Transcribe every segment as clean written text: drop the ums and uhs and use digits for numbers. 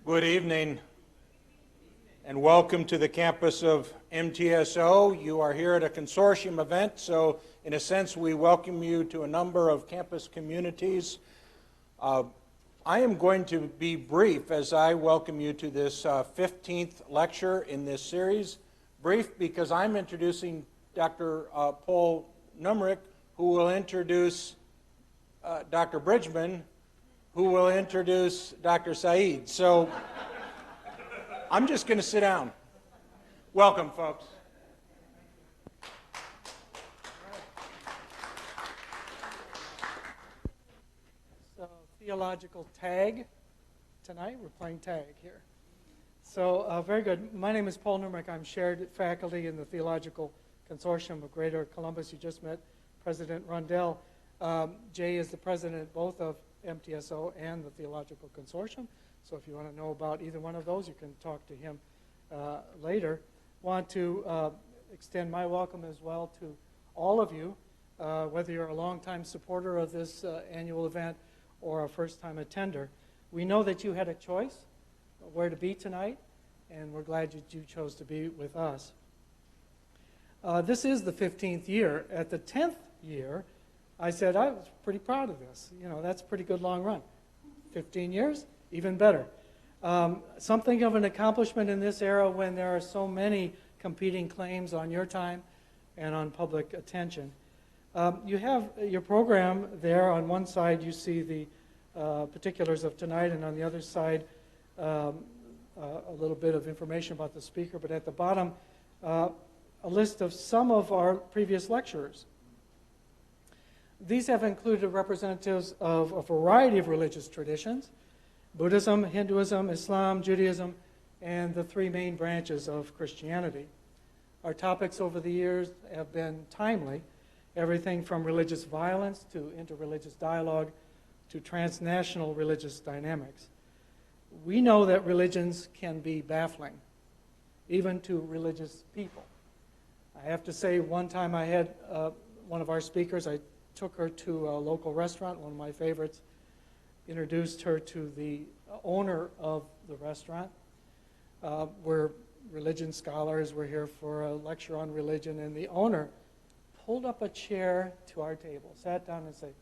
Good evening, and welcome to the campus of MTSO. You are here at a consortium event, so in a sense we welcome you to a number of campus communities. I am going to be brief as I welcome you to this 15th lecture in this series. Brief because I'm introducing Dr. Paul Numerick, who will introduce Dr. Bridgman, who will introduce Dr. Syeed. So I'm just going to sit down. Welcome, folks. So, theological tag tonight. We're playing tag here. So, very good. My name is Paul Numerick. I'm shared faculty in the Theological Consortium of Greater Columbus. You just met President Rundell. Jay is the president both of MTSO and the Theological Consortium. So if you want to know about either one of those, you can talk to him later. Want to extend my welcome as well to all of you, whether you're a longtime supporter of this annual event or a first-time attender. We know that you had a choice where to be tonight, and we're glad that you chose to be with us. This is the 15th year. At the 10th year, I said I was pretty proud of this. You know, that's a pretty good long run. 15 years, even better. Something of an accomplishment in this era when there are so many competing claims on your time and on public attention. You have your program there. On one side, you see the particulars of tonight, and on the other side, a little bit of information about the speaker. But at the bottom, a list of some of our previous lecturers. These have included representatives of a variety of religious traditions: Buddhism, Hinduism, Islam, Judaism, and the three main branches of Christianity. Our topics over the years have been timely, everything from religious violence to interreligious dialogue to transnational religious dynamics. We know that religions can be baffling, even to religious people. I have to say, one time I had one of our speakers, I took her to a local restaurant, one of my favorites, introduced her to the owner of the restaurant. We're religion scholars, we're here for a lecture on religion, and the owner pulled up a chair to our table, sat down and said,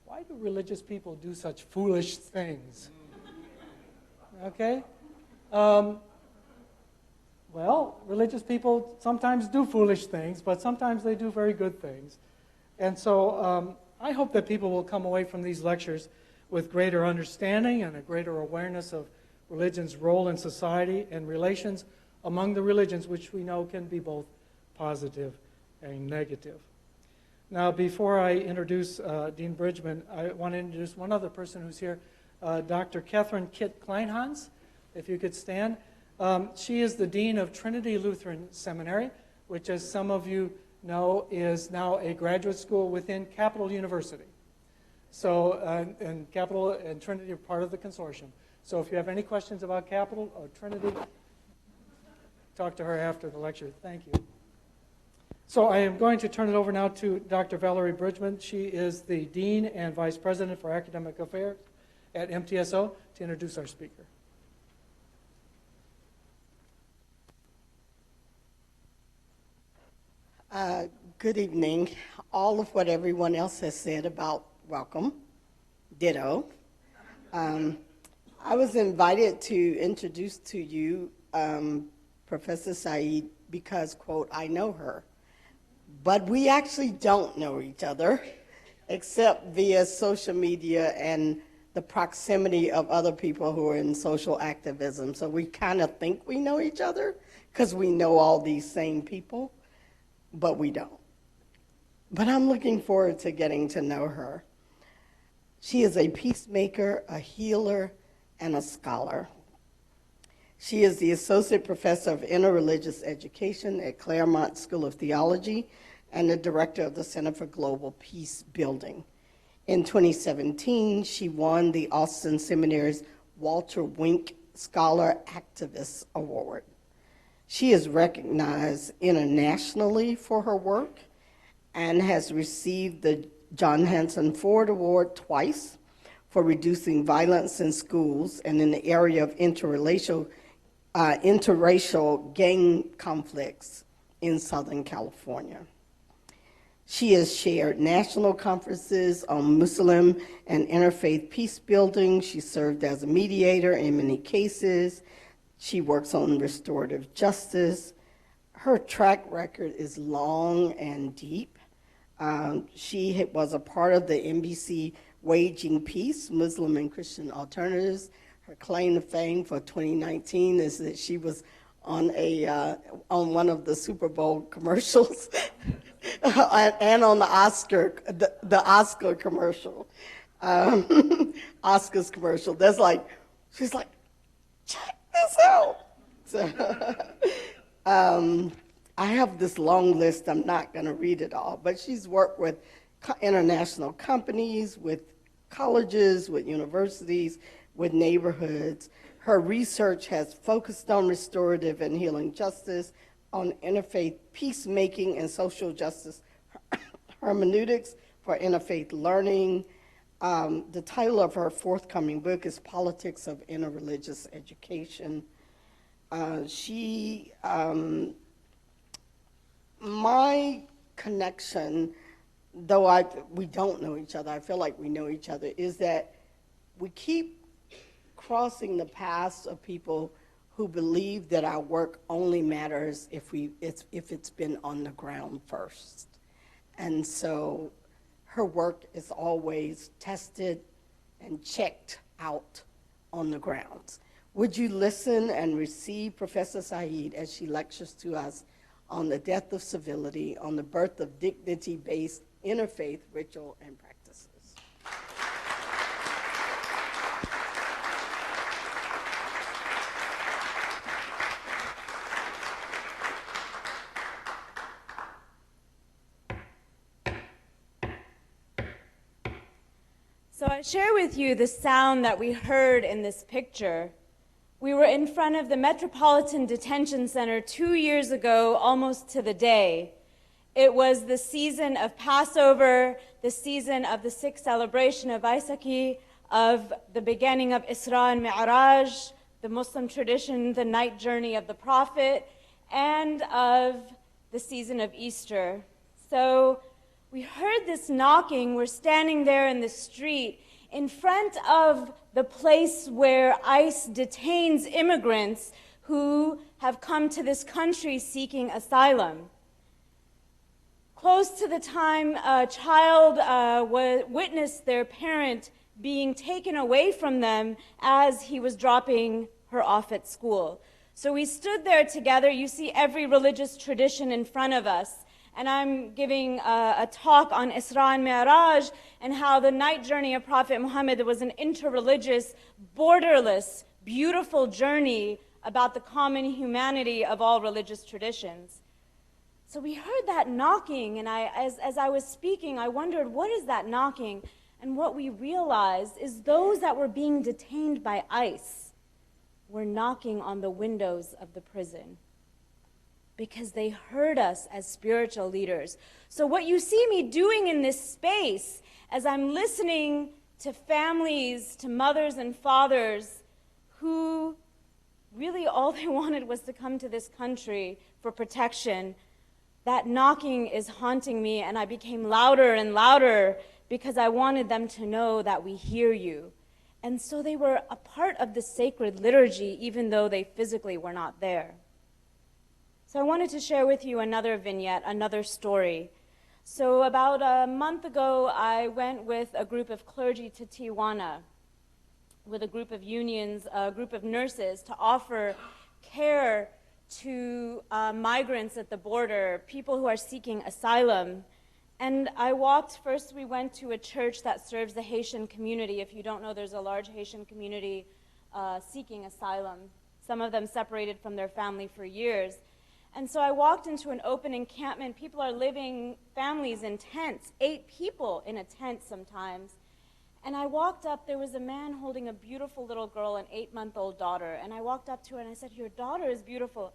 "Why do religious people do such foolish things?" Okay? Well, religious people sometimes do foolish things, but sometimes they do very good things. And so I hope that people will come away from these lectures with greater understanding and a greater awareness of religion's role in society and relations among the religions, which we know can be both positive and negative. Now, before I introduce Dean Bridgman, I want to introduce one other person who's here, Dr. Catherine Kitt Kleinhans, if you could stand. She is the Dean of Trinity Lutheran Seminary, which, as some of you know, is now a graduate school within Capital University. So, and Capital and Trinity are part of the consortium. So if you have any questions about Capital or Trinity, talk to her after the lecture. Thank you. So I am going to turn it over now to Dr. Valerie Bridgman. She is the Dean and Vice President for Academic Affairs at MTSO, to introduce our speaker. Good evening. All of what everyone else has said about welcome, ditto. I was invited to introduce to you Professor Syeed because, quote, I know her. But we actually don't know each other except via social media and the proximity of other people who are in social activism. So we kind of think we know each other because we know all these same people, but we don't. But I'm looking forward to getting to know her. She is a peacemaker, a healer, and a scholar. She is the Associate Professor of Interreligious Education at Claremont School of Theology and the Director of the Center for Global Peace Building. In 2017, she won the Austin Seminary's Walter Wink Scholar Activist Award. She is recognized internationally for her work and has received the John Hanson Ford Award twice for reducing violence in schools and in the area of interracial gang conflicts in Southern California. She has shared national conferences on Muslim and interfaith peace building. She served as a mediator in many cases. She works on restorative justice. Her track record is long and deep. She was a part of the NBC Waging Peace, Muslim and Christian Alternatives. Her claim to fame for 2019 is that she was on one of the Super Bowl commercials and on the Oscar commercial, Oscars commercial. She's like, check this out. So, I have this long list. I'm not going to read it all, but she's worked with international companies, with colleges, with universities, with neighborhoods. Her research has focused on restorative and healing justice, on interfaith peacemaking and social justice hermeneutics for interfaith learning. The title of her forthcoming book is Politics of Interreligious Education. My connection, though we don't know each other, I feel like we know each other, is that we keep crossing the paths of people who believe that our work only matters if it's been on the ground first. And so her work is always tested and checked out on the grounds. Would you listen and receive Professor Syeed as she lectures to us on the death of civility, on the birth of dignity-based interfaith ritual and practices? So I share with you the sound that we heard in this picture. We were in front of the Metropolitan Detention Center 2 years ago, almost to the day. It was the season of Passover, the season of the sixth celebration of Vaisakhi, of the beginning of Isra and Mi'raj, the Muslim tradition, the night journey of the Prophet, and of the season of Easter. So we heard this knocking. We're standing there in the street in front of the place where ICE detains immigrants who have come to this country seeking asylum. Close to the time a child witnessed their parent being taken away from them as he was dropping her off at school. So we stood there together. You see every religious tradition in front of us. And I'm giving a talk on Isra and Mi'raj and how the night journey of Prophet Muhammad was an interreligious, borderless, beautiful journey about the common humanity of all religious traditions. So we heard that knocking, and as I was speaking, I wondered, what is that knocking? And what we realized is those that were being detained by ICE were knocking on the windows of the prison, because they heard us as spiritual leaders. So what you see me doing in this space, as I'm listening to families, to mothers and fathers who really all they wanted was to come to this country for protection, that knocking is haunting me, and I became louder and louder because I wanted them to know that we hear you. And so they were a part of the sacred liturgy, even though they physically were not there. So I wanted to share with you another vignette, another story. So about a month ago, I went with a group of clergy to Tijuana with a group of unions, a group of nurses, to offer care to migrants at the border, people who are seeking asylum. And first we went to a church that serves the Haitian community. If you don't know, there's a large Haitian community seeking asylum, some of them separated from their family for years. And so I walked into an open encampment. People are living, families in tents, 8 people in a tent sometimes. And I walked up, there was a man holding a beautiful little girl, an 8-month-old daughter. And I walked up to her and I said, "Your daughter is beautiful."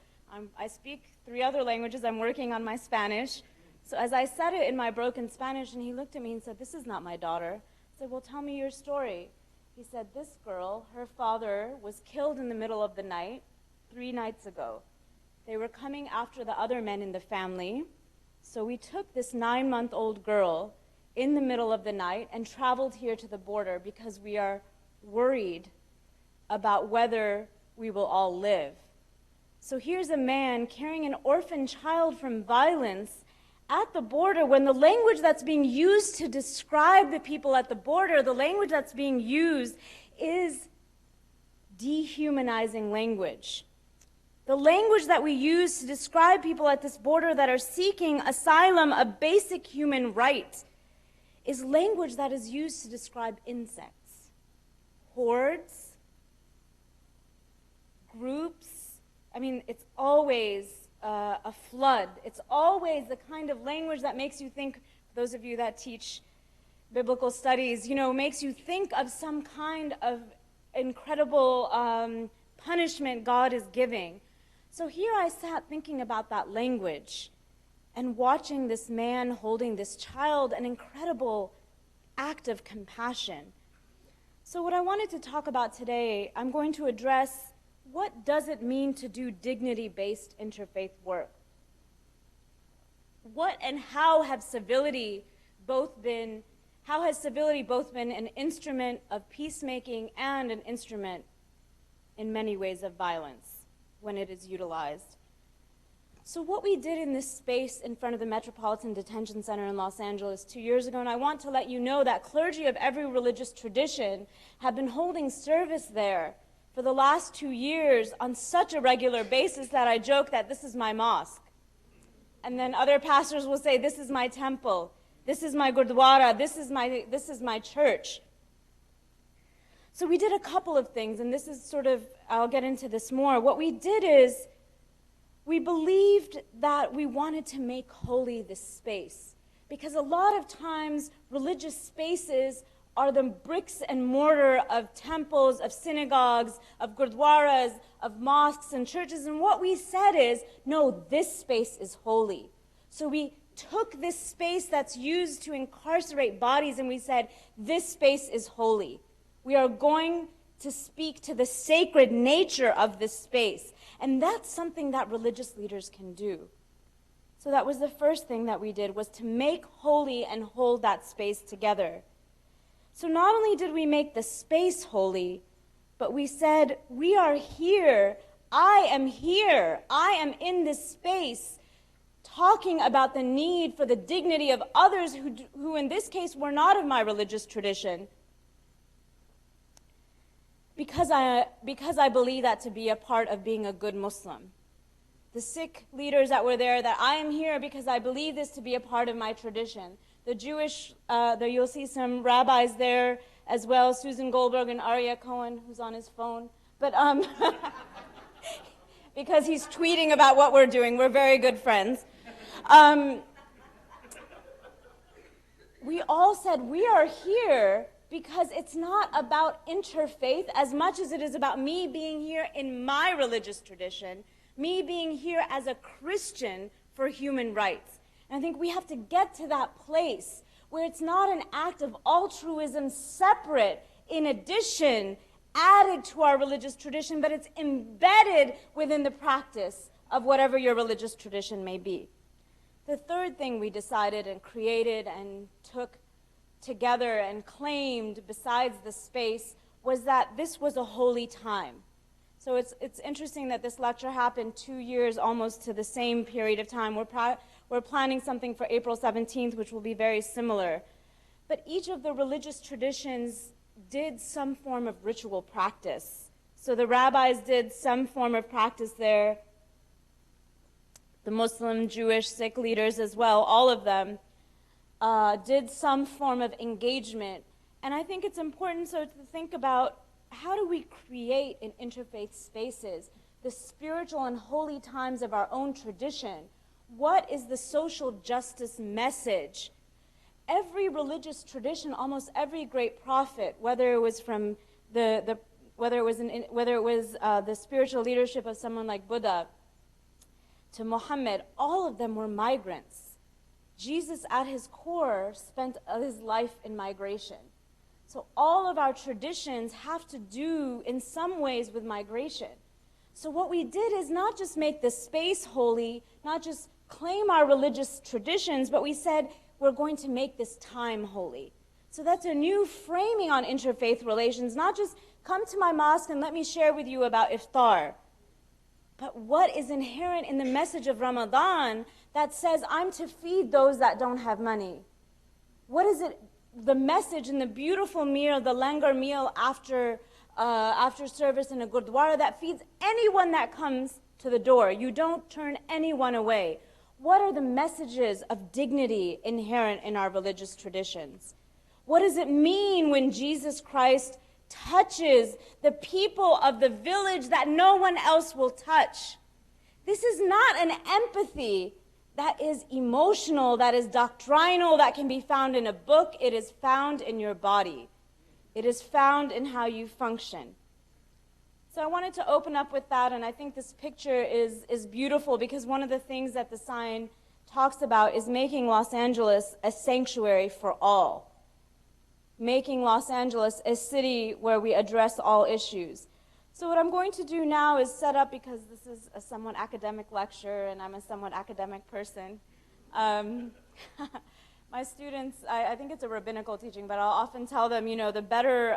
I speak 3 other languages. I'm working on my Spanish. So as I said it in my broken Spanish, and he looked at me and said, "This is not my daughter." I said, "Well, tell me your story." He said, this girl, her father was killed in the middle of the night 3 nights ago. They were coming after the other men in the family. So we took this 9-month-old girl in the middle of the night and traveled here to the border because we are worried about whether we will all live. So here's a man carrying an orphan child from violence at the border when the language that's being used to describe the people at the border, the language that's being used is dehumanizing language. The language that we use to describe people at this border that are seeking asylum, a basic human right, is language that is used to describe insects, hordes, groups. I mean, it's always a flood. It's always the kind of language that makes you think, those of you that teach biblical studies, makes you think of some kind of incredible punishment God is giving. So here I sat thinking about that language and watching this man holding this child, an incredible act of compassion. So what I wanted to talk about today, I'm going to address what does it mean to do dignity-based interfaith work? What and how have civility both been an instrument of peacemaking and an instrument in many ways of violence when it is utilized? So what we did in this space in front of the Metropolitan Detention Center in Los Angeles 2 years ago, and I want to let you know that clergy of every religious tradition have been holding service there for the last 2 years on such a regular basis that I joke that this is my mosque. And then other pastors will say, this is my temple, this is my gurdwara, this is my church. So we did a couple of things, and this is sort of, I'll get into this more. What we did is, we believed that we wanted to make holy this space, because a lot of times religious spaces are the bricks and mortar of temples, of synagogues, of gurdwaras, of mosques and churches. And what we said is, no, this space is holy. So we took this space that's used to incarcerate bodies and we said, this space is holy. We are going to speak to the sacred nature of this space. And that's something that religious leaders can do. So that was the first thing that we did, was to make holy and hold that space together. So not only did we make the space holy, but we said, we are here, I am in this space, talking about the need for the dignity of others who in this case were not of my religious tradition, because I believe that to be a part of being a good Muslim. The Sikh leaders that were there, that I am here because I believe this to be a part of my tradition. The Jewish, you'll see some rabbis there as well, Susan Goldberg and Arya Cohen, who's on his phone. But because he's tweeting about what we're doing, we're very good friends. We all said, we are here because it's not about interfaith as much as it is about me being here in my religious tradition, me being here as a Christian for human rights. And I think we have to get to that place where it's not an act of altruism separate, in addition, added to our religious tradition, but it's embedded within the practice of whatever your religious tradition may be. The third thing we decided and created and took together and claimed besides the space was that this was a holy time. So it's interesting that this lecture happened 2 years almost to the same period of time. We're planning something for April 17th, which will be very similar. But each of the religious traditions did some form of ritual practice. So the rabbis did some form of practice there. The Muslim, Jewish, Sikh leaders as well, all of them did some form of engagement. And I think it's important to think about, how do we create in interfaith spaces the spiritual and holy times of our own tradition? What is the social justice message? Every religious tradition, almost every great prophet, whether it was from the spiritual leadership of someone like Buddha to Muhammad, all of them were migrants. Jesus, at his core, spent his life in migration. So all of our traditions have to do in some ways with migration. So what we did is not just make the space holy, not just claim our religious traditions, but we said we're going to make this time holy. So that's a new framing on interfaith relations, not just come to my mosque and let me share with you about iftar, but what is inherent in the message of Ramadan that says I'm to feed those that don't have money? What is it, the message in the beautiful meal, the langar meal after service in a gurdwara that feeds anyone that comes to the door? You don't turn anyone away. What are the messages of dignity inherent in our religious traditions? What does it mean when Jesus Christ touches the people of the village that no one else will touch? This is not an empathy that is emotional, that is doctrinal, that can be found in a book. It is found in your body. It is found in how you function. So I wanted to open up with that, and I think this picture is beautiful because one of the things that the sign talks about is making Los Angeles a sanctuary for all. Making Los Angeles a city where we address all issues. So what I'm going to do now is set up, because this is a somewhat academic lecture and I'm a somewhat academic person. My students, I think it's a rabbinical teaching, but I'll often tell them, you know, the better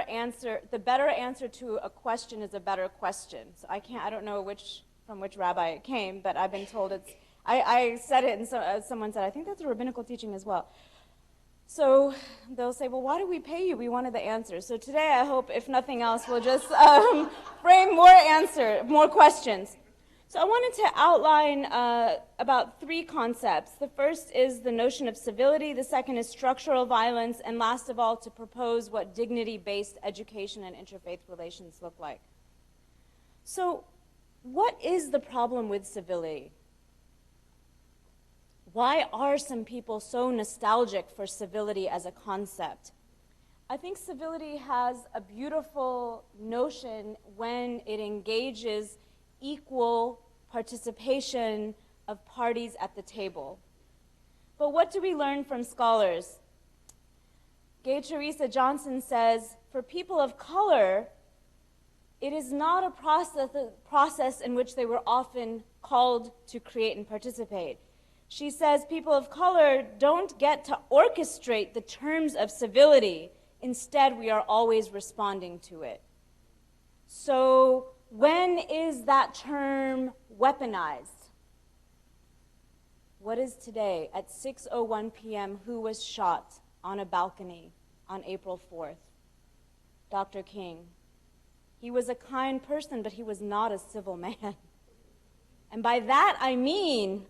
answer to a question is a better question. So I don't know from which rabbi it came, but I've been told it's, I said it and someone said, I think that's a rabbinical teaching as well. So they'll say, well, why do we pay you? We wanted the answer. So today, I hope, if nothing else, we'll just frame more questions. So I wanted to outline about 3 concepts. The first is the notion of civility. The second is structural violence. And last of all, to propose what dignity-based education and interfaith relations look like. So what is the problem with civility? Why are some people so nostalgic for civility as a concept? I think civility has a beautiful notion when it engages equal participation of parties at the table. But what do we learn from scholars? Gay Teresa Johnson says, for people of color, it is not a process in which they were often called to create and participate. She says people of color don't get to orchestrate the terms of civility. Instead, we are always responding to it. So when is that term weaponized? What is today? At 6:01 p.m., who was shot on a balcony on April 4th? Dr. King. He was a kind person, but he was not a civil man. And by that I mean,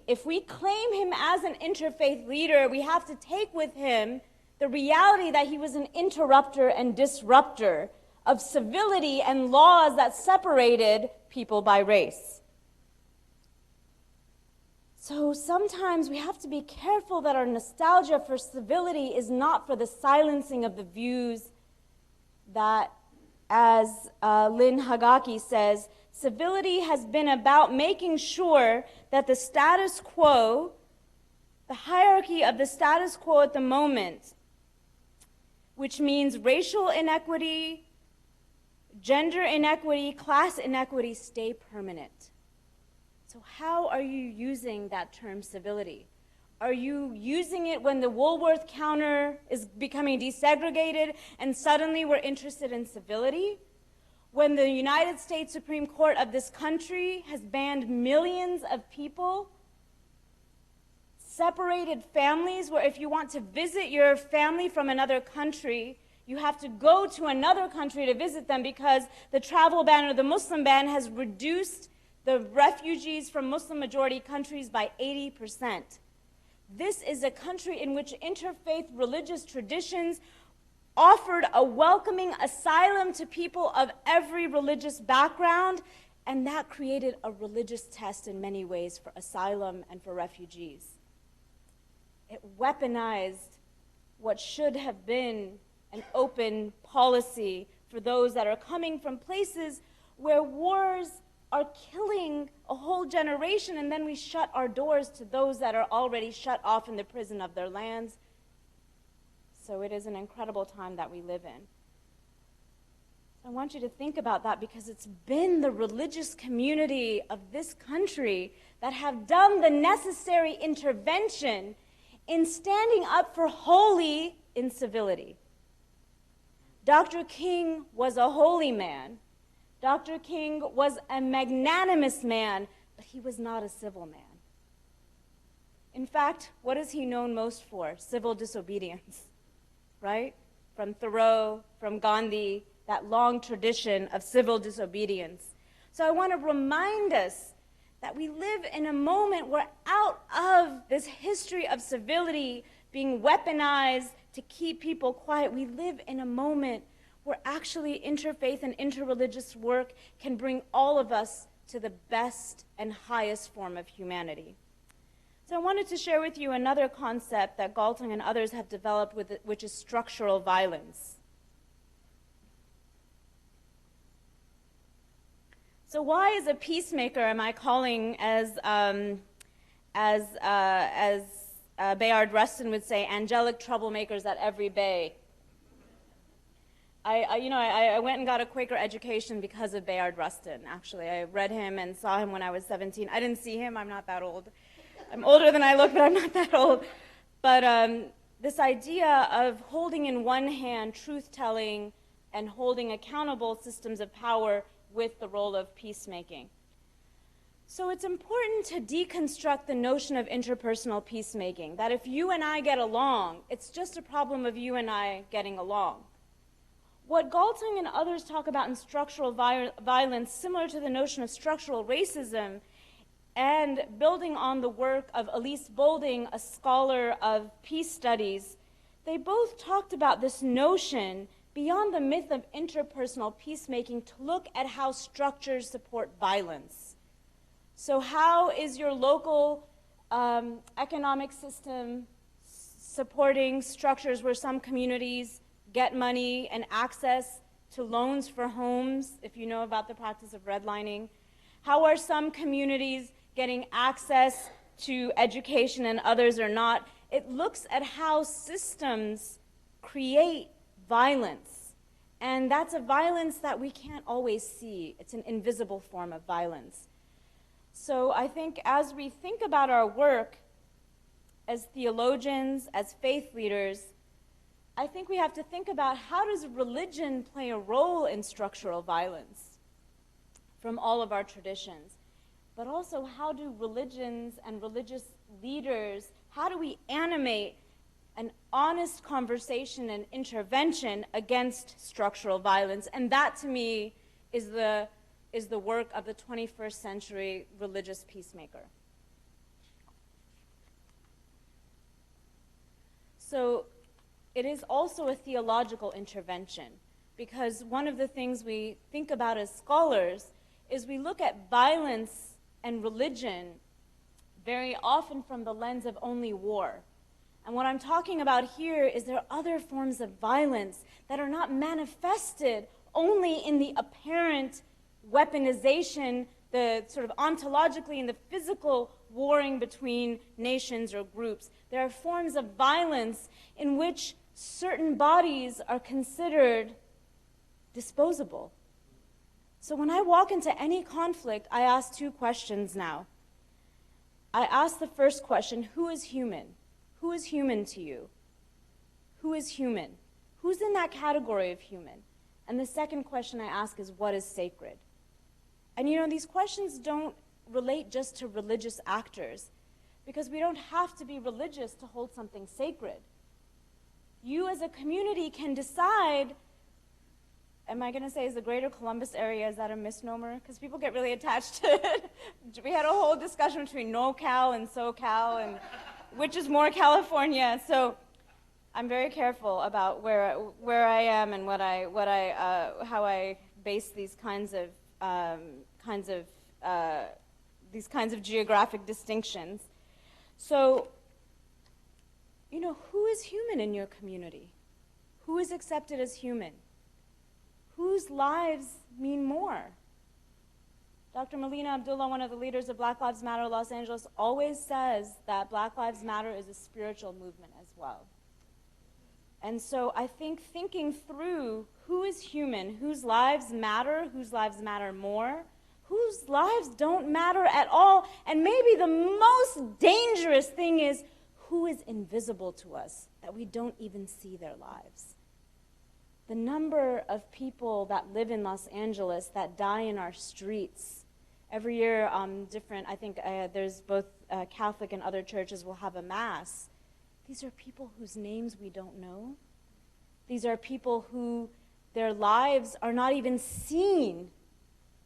if we claim him as an interfaith leader, we have to take with him the reality that he was an interrupter and disruptor of civility and laws that separated people by race. So sometimes we have to be careful that our nostalgia for civility is not for the silencing of the views that, as Lynn Hagaki says, civility has been about making sure that the status quo, the hierarchy of the status quo at the moment, which means racial inequity, gender inequity, class inequity, stay permanent. So how are you using that term civility? Are you using it when the Woolworth counter is becoming desegregated and suddenly we're interested in civility? When the United States Supreme Court of this country has banned millions of people, separated families where if you want to visit your family from another country, you have to go to another country to visit them because the travel ban or the Muslim ban has reduced the refugees from Muslim-majority countries by 80%. This is a country in which interfaith religious traditions offered a welcoming asylum to people of every religious background, and that created a religious test in many ways for asylum and for refugees. It weaponized what should have been an open policy for those that are coming from places where wars are killing a whole generation, and then we shut our doors to those that are already shut off in the prison of their lands. So it is an incredible time that we live in. I want you to think about that, because it's been the religious community of this country that have done the necessary intervention in standing up for holy incivility. Dr. King was a holy man. Dr. King was a magnanimous man, but he was not a civil man. In fact, what is he known most for? Civil disobedience, right? From Thoreau, from Gandhi, that long tradition of civil disobedience. So I want to remind us that we live in a moment where, out of this history of civility being weaponized to keep people quiet, we live in a moment where actually interfaith and interreligious work can bring all of us to the best and highest form of humanity. So I wanted to share with you another concept that Galtung and others have developed, which is structural violence. So why, as a peacemaker, am I calling, as Bayard Rustin would say, angelic troublemakers at every bay? I went and got a Quaker education because of Bayard Rustin, actually. I read him and saw him when I was 17. I didn't see him. I'm not that old. I'm older than I look, but I'm not that old. But this idea of holding in one hand truth-telling and holding accountable systems of power with the role of peacemaking. So it's important to deconstruct the notion of interpersonal peacemaking, that if you and I get along, it's just a problem of you and I getting along. What Galtung and others talk about in structural violence, similar to the notion of structural racism, and building on the work of Elise Boulding, a scholar of peace studies, they both talked about this notion beyond the myth of interpersonal peacemaking to look at how structures support violence. So how is your local economic system supporting structures where some communities get money and access to loans for homes, if you know about the practice of redlining? How are some communities getting access to education and others are not? It looks at how systems create violence. And that's a violence that we can't always see. It's an invisible form of violence. So I think as we think about our work as theologians, as faith leaders, I think we have to think about how does religion play a role in structural violence from all of our traditions? But also, how do religions and religious leaders, how do we animate an honest conversation and intervention against structural violence? And that, to me, is the work of the 21st century religious peacemaker. So it is also a theological intervention, because one of the things we think about as scholars is we look at violence and religion very often from the lens of only war. And what I'm talking about here is there are other forms of violence that are not manifested only in the apparent weaponization, the sort of ontologically in the physical warring between nations or groups. There are forms of violence in which certain bodies are considered disposable. So when I walk into any conflict, I ask two questions now. I ask the first question, who is human? Who is human to you? Who is human? Who's in that category of human? And the second question I ask is, what is sacred? And you know, these questions don't relate just to religious actors, because we don't have to be religious to hold something sacred. You as a community can decide, am I going to say is the greater Columbus area, is that a misnomer? Because people get really attached to it. We had a whole discussion between NoCal and SoCal and which is more California. So I'm very careful about where I am and how I base these kinds of geographic distinctions. So, you know, who is human in your community? Who is accepted as human? Whose lives mean more? Dr. Melina Abdullah, one of the leaders of Black Lives Matter Los Angeles, always says that Black Lives Matter is a spiritual movement as well. And so I think thinking through who is human, whose lives matter more, whose lives don't matter at all, and maybe the most dangerous thing is who is invisible to us, that we don't even see their lives. The number of people that live in Los Angeles that die in our streets, every year different, I think there's both Catholic and other churches will have a mass. These are people whose names we don't know. These are people who their lives are not even seen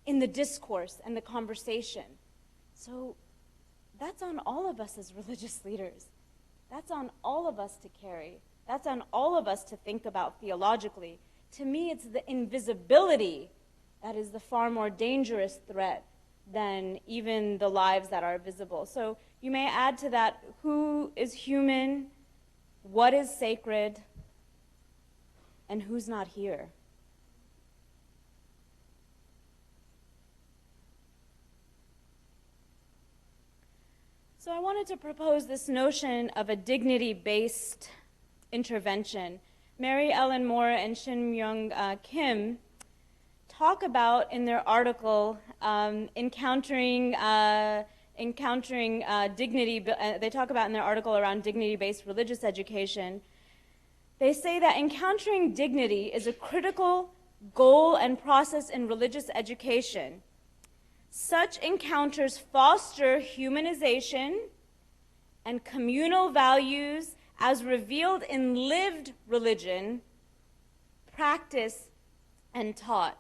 in the discourse and the conversation. So that's on all of us as religious leaders. That's on all of us to carry. That's on all of us to think about theologically. To me, it's the invisibility that is the far more dangerous threat than even the lives that are visible. So you may add to that, who is human, what is sacred, and who's not here. So I wanted to propose this notion of a dignity-based intervention. Mary Ellen Moore and Shin Myung Kim talk about in their article encountering dignity. They talk about in their article around dignity-based religious education. They say that encountering dignity is a critical goal and process in religious education. Such encounters foster humanization and communal values as revealed in lived religion, practice, and taught.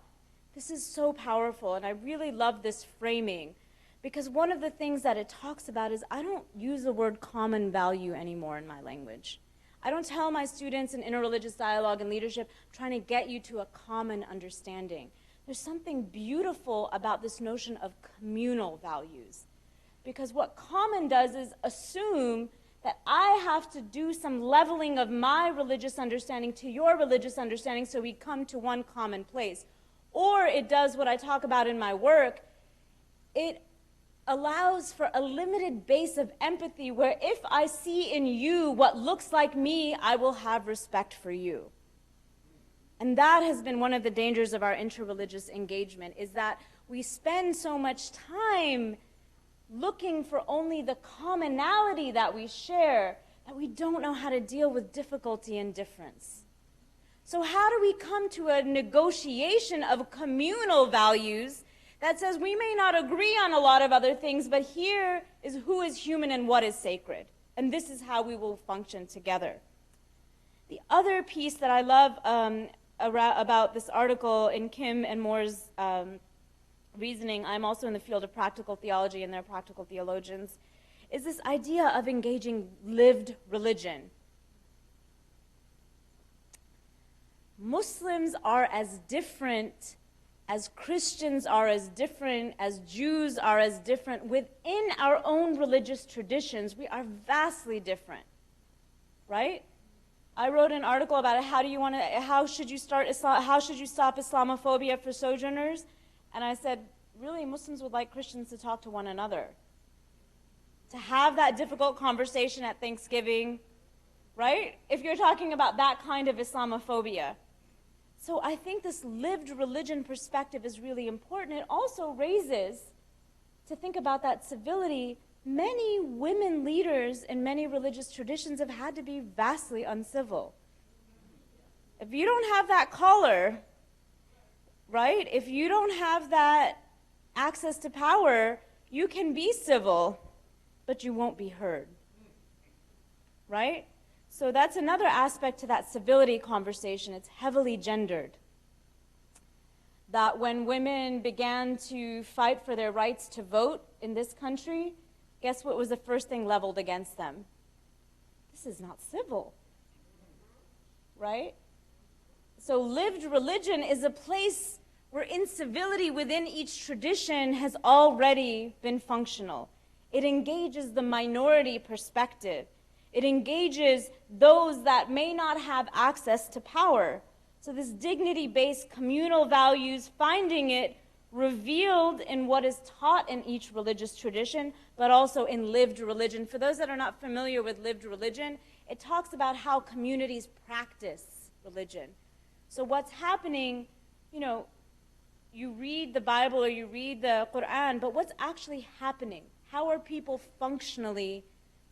This is so powerful, and I really love this framing, because one of the things that it talks about is I don't use the word common value anymore in my language. I don't tell my students in interreligious dialogue and leadership, I'm trying to get you to a common understanding. There's something beautiful about this notion of communal values, because what common does is assume that I have to do some leveling of my religious understanding to your religious understanding so we come to one common place. Or it does what I talk about in my work, it allows for a limited base of empathy where if I see in you what looks like me, I will have respect for you. And that has been one of the dangers of our interreligious engagement, is that we spend so much time looking for only the commonality that we share that we don't know how to deal with difficulty and difference. So how do we come to a negotiation of communal values that says we may not agree on a lot of other things, but here is who is human and what is sacred, and this is how we will function together. The other piece that I love about this article in Kim and Moore's reasoning, I'm also in the field of practical theology and they're practical theologians, is this idea of engaging lived religion. Muslims are as different as Christians are as different, as Jews are as different. Within our own religious traditions, we are vastly different, right? I wrote an article about how should you stop Islamophobia for sojourners? And I said, really, Muslims would like Christians to talk to one another, to have that difficult conversation at Thanksgiving, right? If you're talking about that kind of Islamophobia. So I think this lived religion perspective is really important. It also raises, to think about that civility, many women leaders in many religious traditions have had to be vastly uncivil. If you don't have that collar, right? If you don't have that access to power, you can be civil, but you won't be heard, right? So that's another aspect to that civility conversation. It's heavily gendered. That when women began to fight for their rights to vote in this country, guess what was the first thing leveled against them? This is not civil, right? So lived religion is a place where incivility within each tradition has already been functional. It engages the minority perspective. It engages those that may not have access to power. So this dignity-based communal values, finding it revealed in what is taught in each religious tradition, but also in lived religion. For those that are not familiar with lived religion, it talks about how communities practice religion. So what's happening, you know, you read the Bible or you read the Quran, but what's actually happening? How are people functionally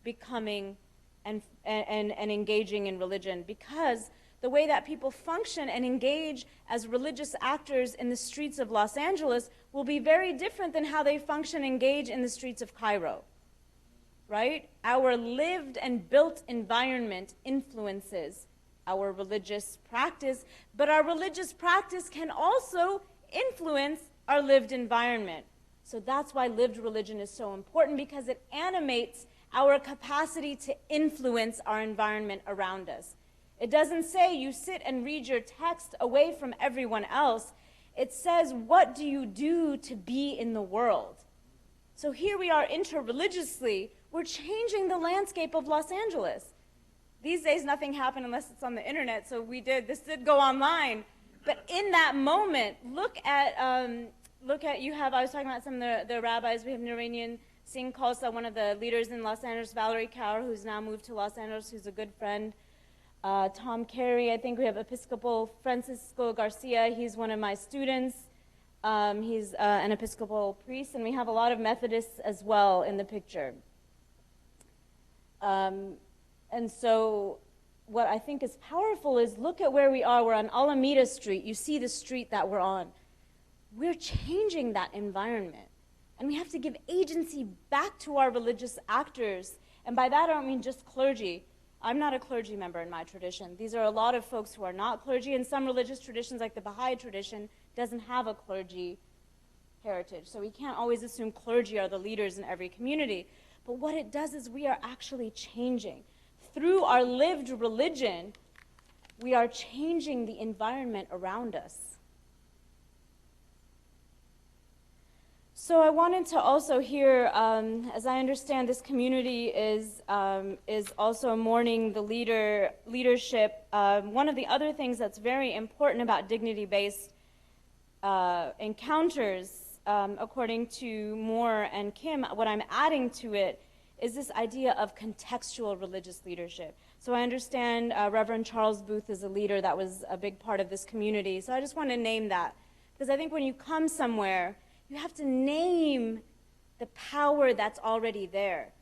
becoming and engaging in religion? Because the way that people function and engage as religious actors in the streets of Los Angeles will be very different than how they function and engage in the streets of Cairo, right? Our lived and built environment influences our religious practice, but our religious practice can also influence our lived environment. So that's why lived religion is so important, because it animates our capacity to influence our environment around us. It doesn't say you sit and read your text away from everyone else. It says, what do you do to be in the world? So here we are interreligiously, we're changing the landscape of Los Angeles. These days nothing happened unless it's on the internet, so this did go online. But in that moment, look at, I was talking about some of the rabbis. We have Naranian Singh Khalsa, one of the leaders in Los Angeles, Valerie Kaur, who's now moved to Los Angeles, who's a good friend. Tom Carey, I think we have Episcopal Francisco Garcia, he's one of my students. He's an Episcopal priest, and we have a lot of Methodists as well in the picture. And so what I think is powerful is look at where we are. We're on Alameda Street. You see the street that we're on. We're changing that environment. And we have to give agency back to our religious actors. And by that I don't mean just clergy. I'm not a clergy member in my tradition. These are a lot of folks who are not clergy. And some religious traditions, like the Baha'i tradition, doesn't have a clergy heritage. So we can't always assume clergy are the leaders in every community. But what it does is we are actually changing. Through our lived religion, we are changing the environment around us. So I wanted to also hear, as I understand, this community is also mourning the leadership. One of the other things that's very important about dignity-based encounters, according to Moore and Kim, what I'm adding to it is this idea of contextual religious leadership. So I understand Reverend Charles Booth is a leader that was a big part of this community. So I just want to name that, because I think when you come somewhere, you have to name the power that's already there.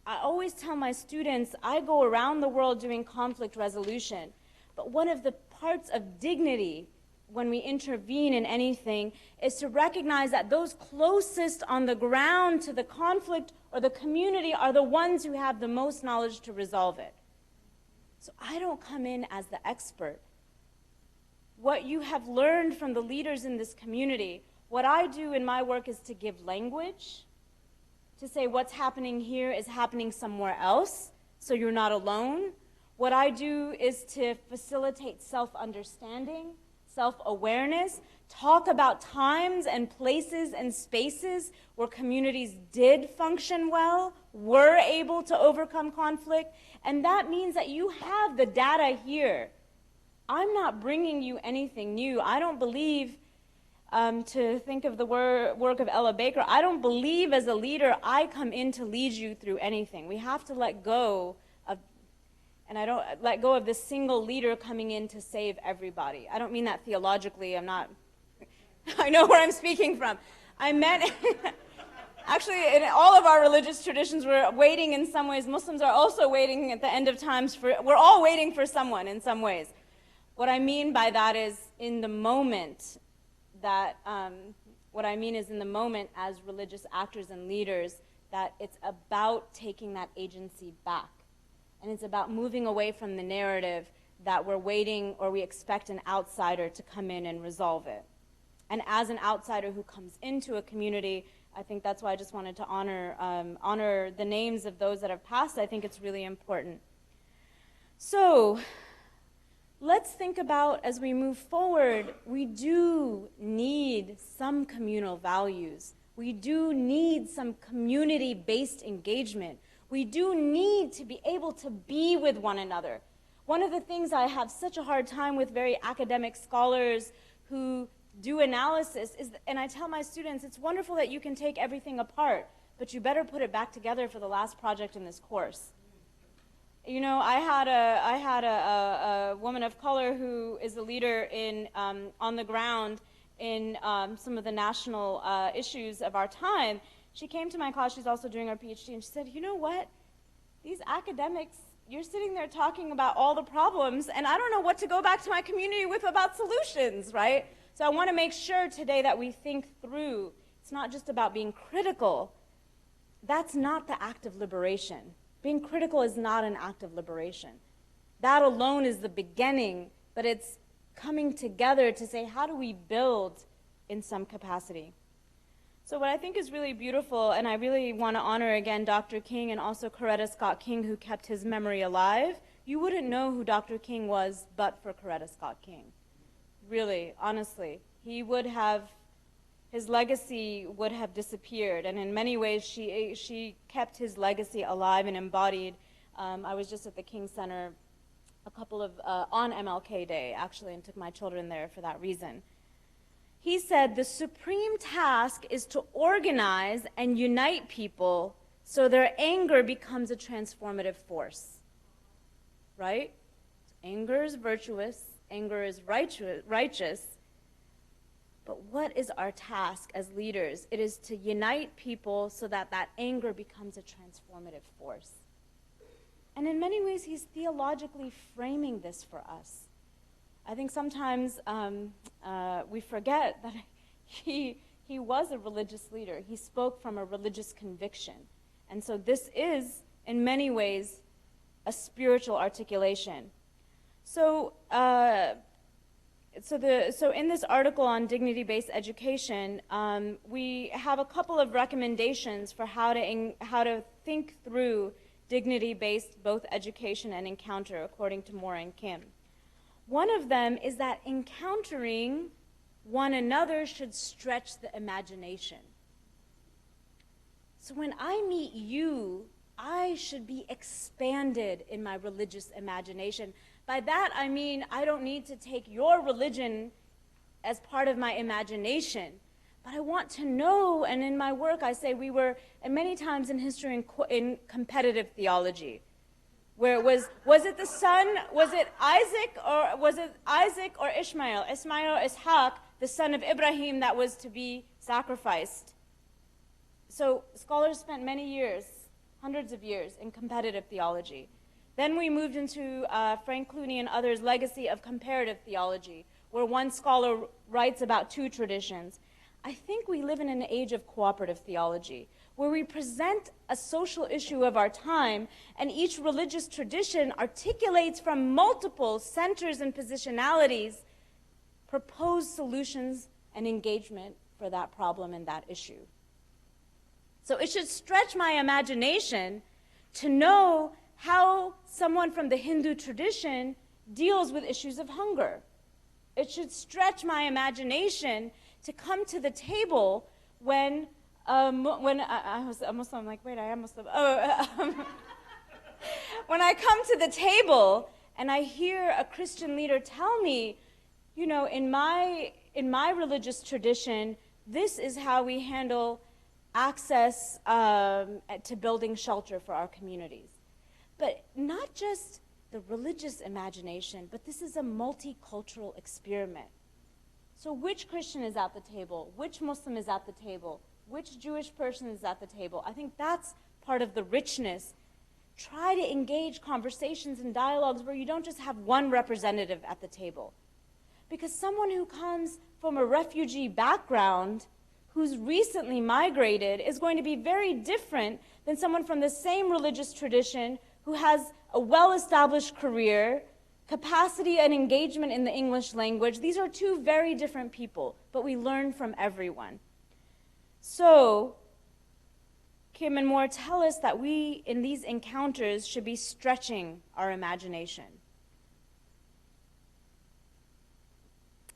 I always tell my students, I go around the world doing conflict resolution, but one of the parts of dignity when we intervene in anything is to recognize that those closest on the ground to the conflict or the community are the ones who have the most knowledge to resolve it. So I don't come in as the expert. What you have learned from the leaders in this community, what I do in my work is to give language, to say what's happening here is happening somewhere else, so you're not alone. What I do is to facilitate self-understanding, self-awareness, talk about times and places and spaces where communities did function well, were able to overcome conflict, and that means that you have the data here. I'm not bringing you anything new. I don't believe, to think of the work of Ella Baker, I don't believe as a leader I come in to lead you through anything. We have to let go of, and I don't let go of this single leader coming in to save everybody. I don't mean that theologically. I'm not, I know where I'm speaking from. I meant, actually, in all of our religious traditions, we're waiting in some ways. Muslims are also waiting at the end of times for, we're all waiting for someone in some ways. What I mean by that is in the moment that, what I mean is in the moment as religious actors and leaders, that it's about taking that agency back. And it's about moving away from the narrative that we're waiting or we expect an outsider to come in and resolve it. And as an outsider who comes into a community, I think that's why I just wanted to honor the names of those that have passed. I think it's really important. So let's think about, as we move forward, we do need some communal values. We do need some community-based engagement. We do need to be able to be with one another. One of the things I have such a hard time with very academic scholars who do analysis, and I tell my students, it's wonderful that you can take everything apart, but you better put it back together for the last project in this course. You know, I had a woman of color who is a leader in on the ground in some of the national issues of our time. She came to my class, she's also doing her PhD, and she said, you know what, these academics, you're sitting there talking about all the problems, and I don't know what to go back to my community with about solutions, right? So I want to make sure today that we think through. It's not just about being critical. That's not the act of liberation. Being critical is not an act of liberation. That alone is the beginning, but it's coming together to say, how do we build in some capacity? So what I think is really beautiful, and I really want to honor again Dr. King and also Coretta Scott King, who kept his memory alive. You wouldn't know who Dr. King was but for Coretta Scott King. Really, honestly. He would have, his legacy would have disappeared, and in many ways she kept his legacy alive and embodied. I was just at the King Center a couple of, on MLK Day, actually, and took my children there for that reason. He said, the supreme task is to organize and unite people so their anger becomes a transformative force. Right? Anger is virtuous, anger is righteous, but what is our task as leaders? It is to unite people so that that anger becomes a transformative force. And in many ways, he's theologically framing this for us. I think sometimes we forget that he was a religious leader. He spoke from a religious conviction. And so this is, in many ways, a spiritual articulation. So, so in this article on dignity-based education, we have a couple of recommendations for how to think through dignity-based both education and encounter, according to Moore and Kim. One of them is that encountering one another should stretch the imagination. So when I meet you, I should be expanded in my religious imagination. By that, I mean I don't need to take your religion as part of my imagination, but I want to know, and in my work I say we were, and many times in history, in competitive theology, where it was it the son, was it Isaac or Ishmael? Ishmael, Ishaq, the son of Ibrahim that was to be sacrificed. So scholars spent many years, hundreds of years, in competitive theology. Then we moved into Frank Clooney and others' legacy of comparative theology, where one scholar writes about two traditions. I think we live in an age of cooperative theology, where we present a social issue of our time, and each religious tradition articulates from multiple centers and positionalities proposed solutions and engagement for that problem and that issue. So it should stretch my imagination to know how someone from the Hindu tradition deals with issues of hunger. It should stretch my imagination to come to the table when I was a Muslim, I'm like, wait, I am Muslim. When I come to the table and I hear a Christian leader tell me, you know, in my religious tradition, this is how we handle access to building shelter for our communities. But not just the religious imagination, but this is a multicultural experiment. So which Christian is at the table? Which Muslim is at the table? Which Jewish person is at the table? I think that's part of the richness. Try to engage conversations and dialogues where you don't just have one representative at the table. Because someone who comes from a refugee background, who's recently migrated, is going to be very different than someone from the same religious tradition who has a well-established career, capacity and engagement in the English language. These are two very different people, but we learn from everyone. So, Kim and Moore tell us that we, in these encounters, should be stretching our imagination.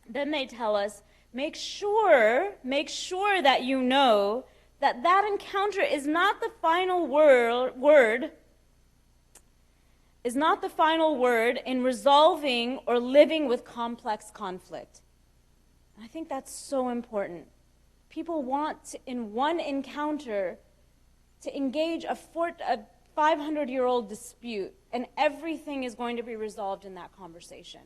Then they tell us, make sure that you know that that encounter is not the final word in resolving or living with complex conflict. I think that's so important. People want, in one encounter, to engage a 500-year-old dispute, and everything is going to be resolved in that conversation.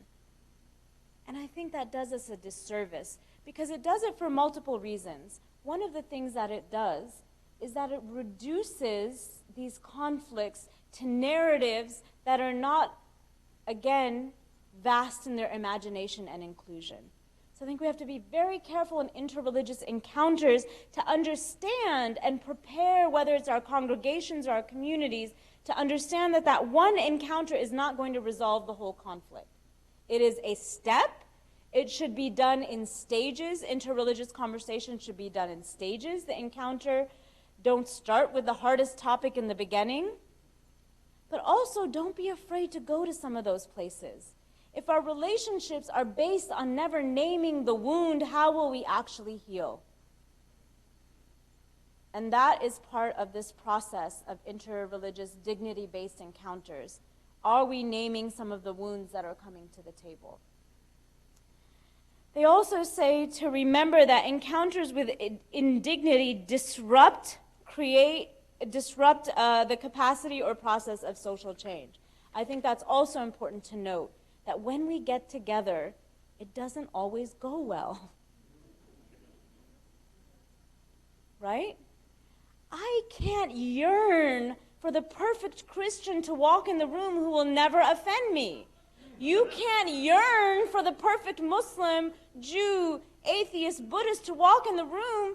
And I think that does us a disservice, because it does it for multiple reasons. One of the things that it does is that it reduces these conflicts to narratives that are not, again, vast in their imagination and inclusion. So I think we have to be very careful in interreligious encounters to understand and prepare, whether it's our congregations or our communities, to understand that that one encounter is not going to resolve the whole conflict. It is a step. It should be done in stages. Interreligious conversation should be done in stages. The encounter, don't start with the hardest topic in the beginning, but also don't be afraid to go to some of those places. If our relationships are based on never naming the wound, how will we actually heal? And that is part of this process of interreligious dignity-based encounters. Are we naming some of the wounds that are coming to the table? They also say to remember that encounters with indignity disrupt the capacity or process of social change. I think that's also important to note, that when we get together, it doesn't always go well. Right? I can't yearn for the perfect Christian to walk in the room who will never offend me. You can't yearn for the perfect Muslim, Jew, atheist, Buddhist to walk in the room.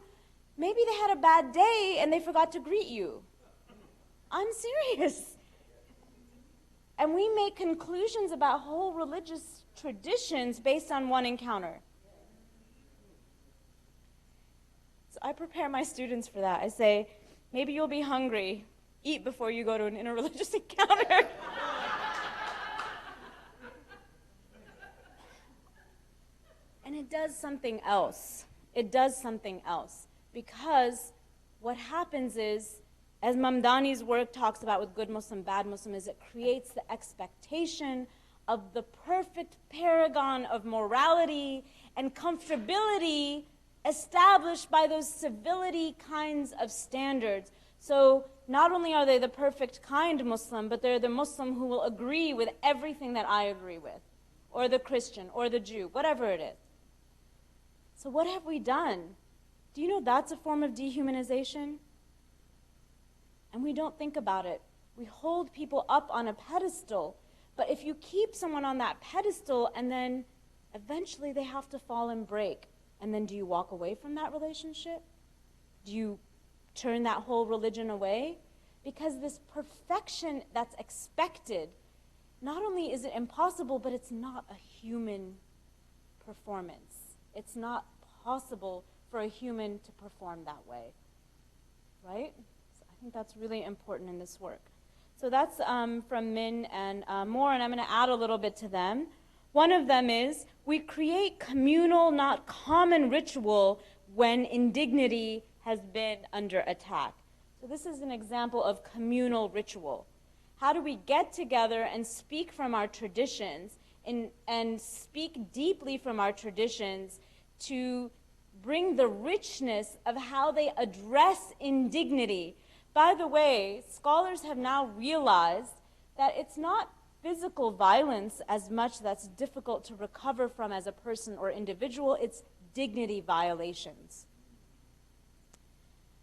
Maybe they had a bad day and they forgot to greet you. I'm serious. And we make conclusions about whole religious traditions based on one encounter. So I prepare my students for that. I say, maybe you'll be hungry. Eat before you go to an interreligious encounter. And it does something else. It does something else. Because what happens is, as Mamdani's work talks about with good Muslim, bad Muslim, is it creates the expectation of the perfect paragon of morality and comfortability established by those civility kinds of standards. So not only are they the perfect kind Muslim, but they're the Muslim who will agree with everything that I agree with, or the Christian, or the Jew, whatever it is. So what have we done? Do you know that's a form of dehumanization? And we don't think about it. We hold people up on a pedestal, but if you keep someone on that pedestal and then eventually they have to fall and break, and then do you walk away from that relationship? Do you turn that whole religion away? Because this perfection that's expected, not only is it impossible, but it's not a human performance. It's not possible for a human to perform that way, right? I think that's really important in this work. So that's from Min and Moore, and I'm going to add a little bit to them. One of them is, we create communal, not common ritual when indignity has been under attack. So this is an example of communal ritual. How do we get together and speak from our traditions and speak deeply from our traditions to bring the richness of how they address indignity? By the way, scholars have now realized that it's not physical violence as much that's difficult to recover from as a person or individual, it's dignity violations.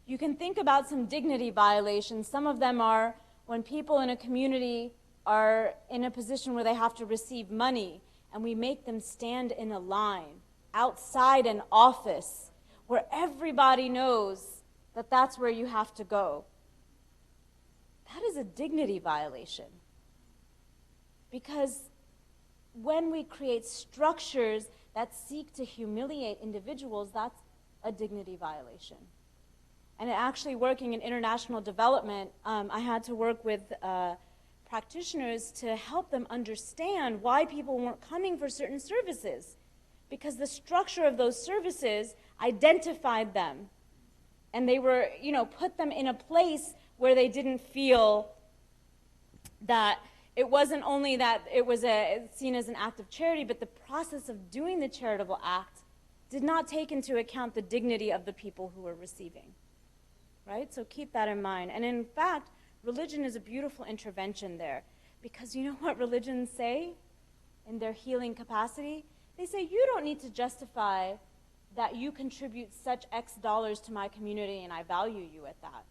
You can think about some dignity violations. Some of them are when people in a community are in a position where they have to receive money, and we make them stand in a line outside an office where everybody knows that that's where you have to go. That is a dignity violation. Because when we create structures that seek to humiliate individuals, that's a dignity violation. And actually working in international development, I had to work with practitioners to help them understand why people weren't coming for certain services. Because the structure of those services identified them. And they were, put them in a place where they didn't feel that it wasn't only that it was seen as an act of charity, but the process of doing the charitable act did not take into account the dignity of the people who were receiving, right? So keep that in mind. And in fact, religion is a beautiful intervention there, because you know what religions say in their healing capacity? They say, you don't need to justify that you contribute such X dollars to my community and I value you at that.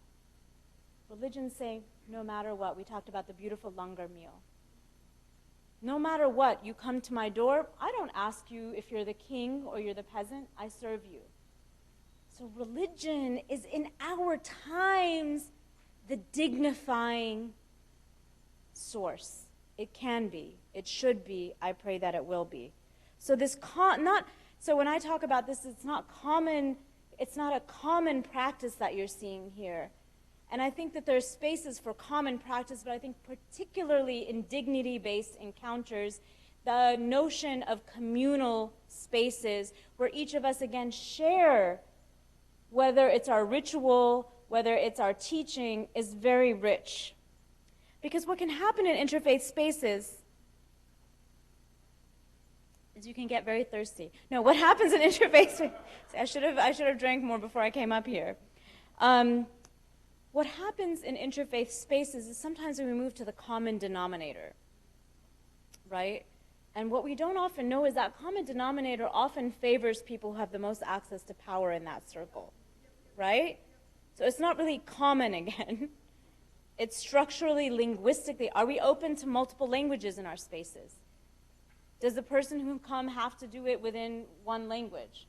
Religions say, no matter what, we talked about the beautiful langar meal. No matter what, you come to my door, I don't ask you if you're the king or you're the peasant, I serve you. So religion is in our times the dignifying source. It can be, it should be, I pray that it will be. So so when I talk about this, it's not a common practice that you're seeing here. And I think that there's spaces for common practice, but I think particularly in dignity-based encounters, the notion of communal spaces where each of us, again, share, whether it's our ritual, whether it's our teaching, is very rich. Because what can happen in interfaith spaces is you can get very thirsty. No, what happens in interfaith spaces, I should have drank more before I came up here. What happens in interfaith spaces is sometimes we move to the common denominator, right? And what we don't often know is that common denominator often favors people who have the most access to power in that circle, right? So it's not really common again. It's structurally, linguistically, are we open to multiple languages in our spaces? Does the person who come have to do it within one language?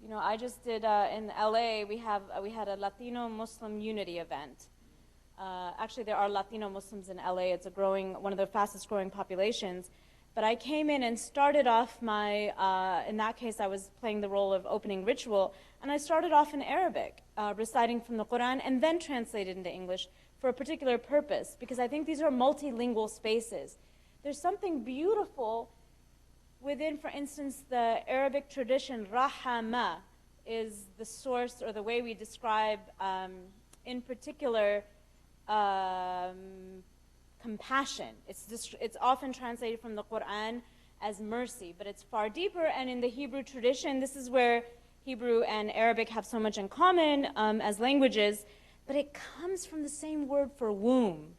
You know, I just did, in LA, we had a Latino Muslim unity event. Actually, there are Latino Muslims in LA. It's one of the fastest growing populations. But I came in and started off in that case, I was playing the role of opening ritual, and I started off in Arabic, reciting from the Quran, and then translated into English for a particular purpose, because I think these are multilingual spaces. There's something beautiful within, for instance, the Arabic tradition. Rahama is the source or the way we describe, in particular, compassion. It's often translated from the Quran as mercy, but it's far deeper. And in the Hebrew tradition, this is where Hebrew and Arabic have so much in common as languages, but it comes from the same word for womb.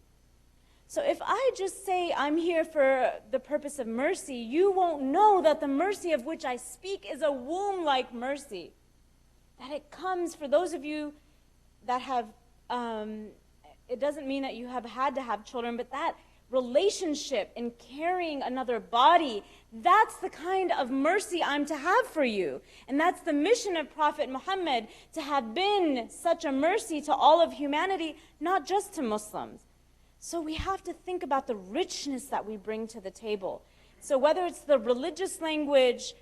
So if I just say I'm here for the purpose of mercy, you won't know that the mercy of which I speak is a womb-like mercy. That it comes, for those of you that have, it doesn't mean that you have had to have children, but that relationship in carrying another body, that's the kind of mercy I'm to have for you. And that's the mission of Prophet Muhammad, to have been such a mercy to all of humanity, not just to Muslims. So we have to think about the richness that we bring to the table. So whether it's the religious language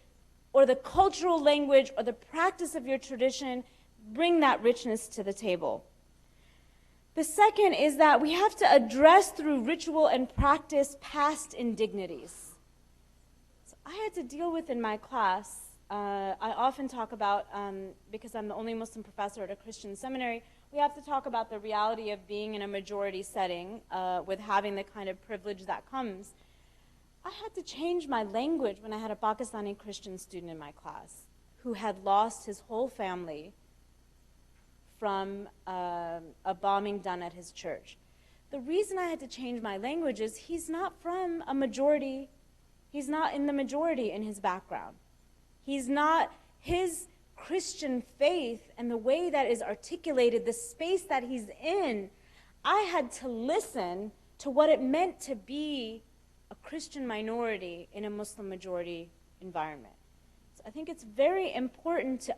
or the cultural language or the practice of your tradition, bring that richness to the table. The second is that we have to address through ritual and practice past indignities. So I had to deal with in my class, I often talk about, because I'm the only Muslim professor at a Christian seminary, we have to talk about the reality of being in a majority setting with having the kind of privilege that comes. I had to change my language when I had a Pakistani Christian student in my class who had lost his whole family from a bombing done at his church. The reason I had to change my language is he's not from a majority, he's not in the majority in his background. He's not, his Christian faith and the way that is articulated, the space that he's in, I had to listen to what it meant to be a Christian minority in a Muslim majority environment. So I think it's very important to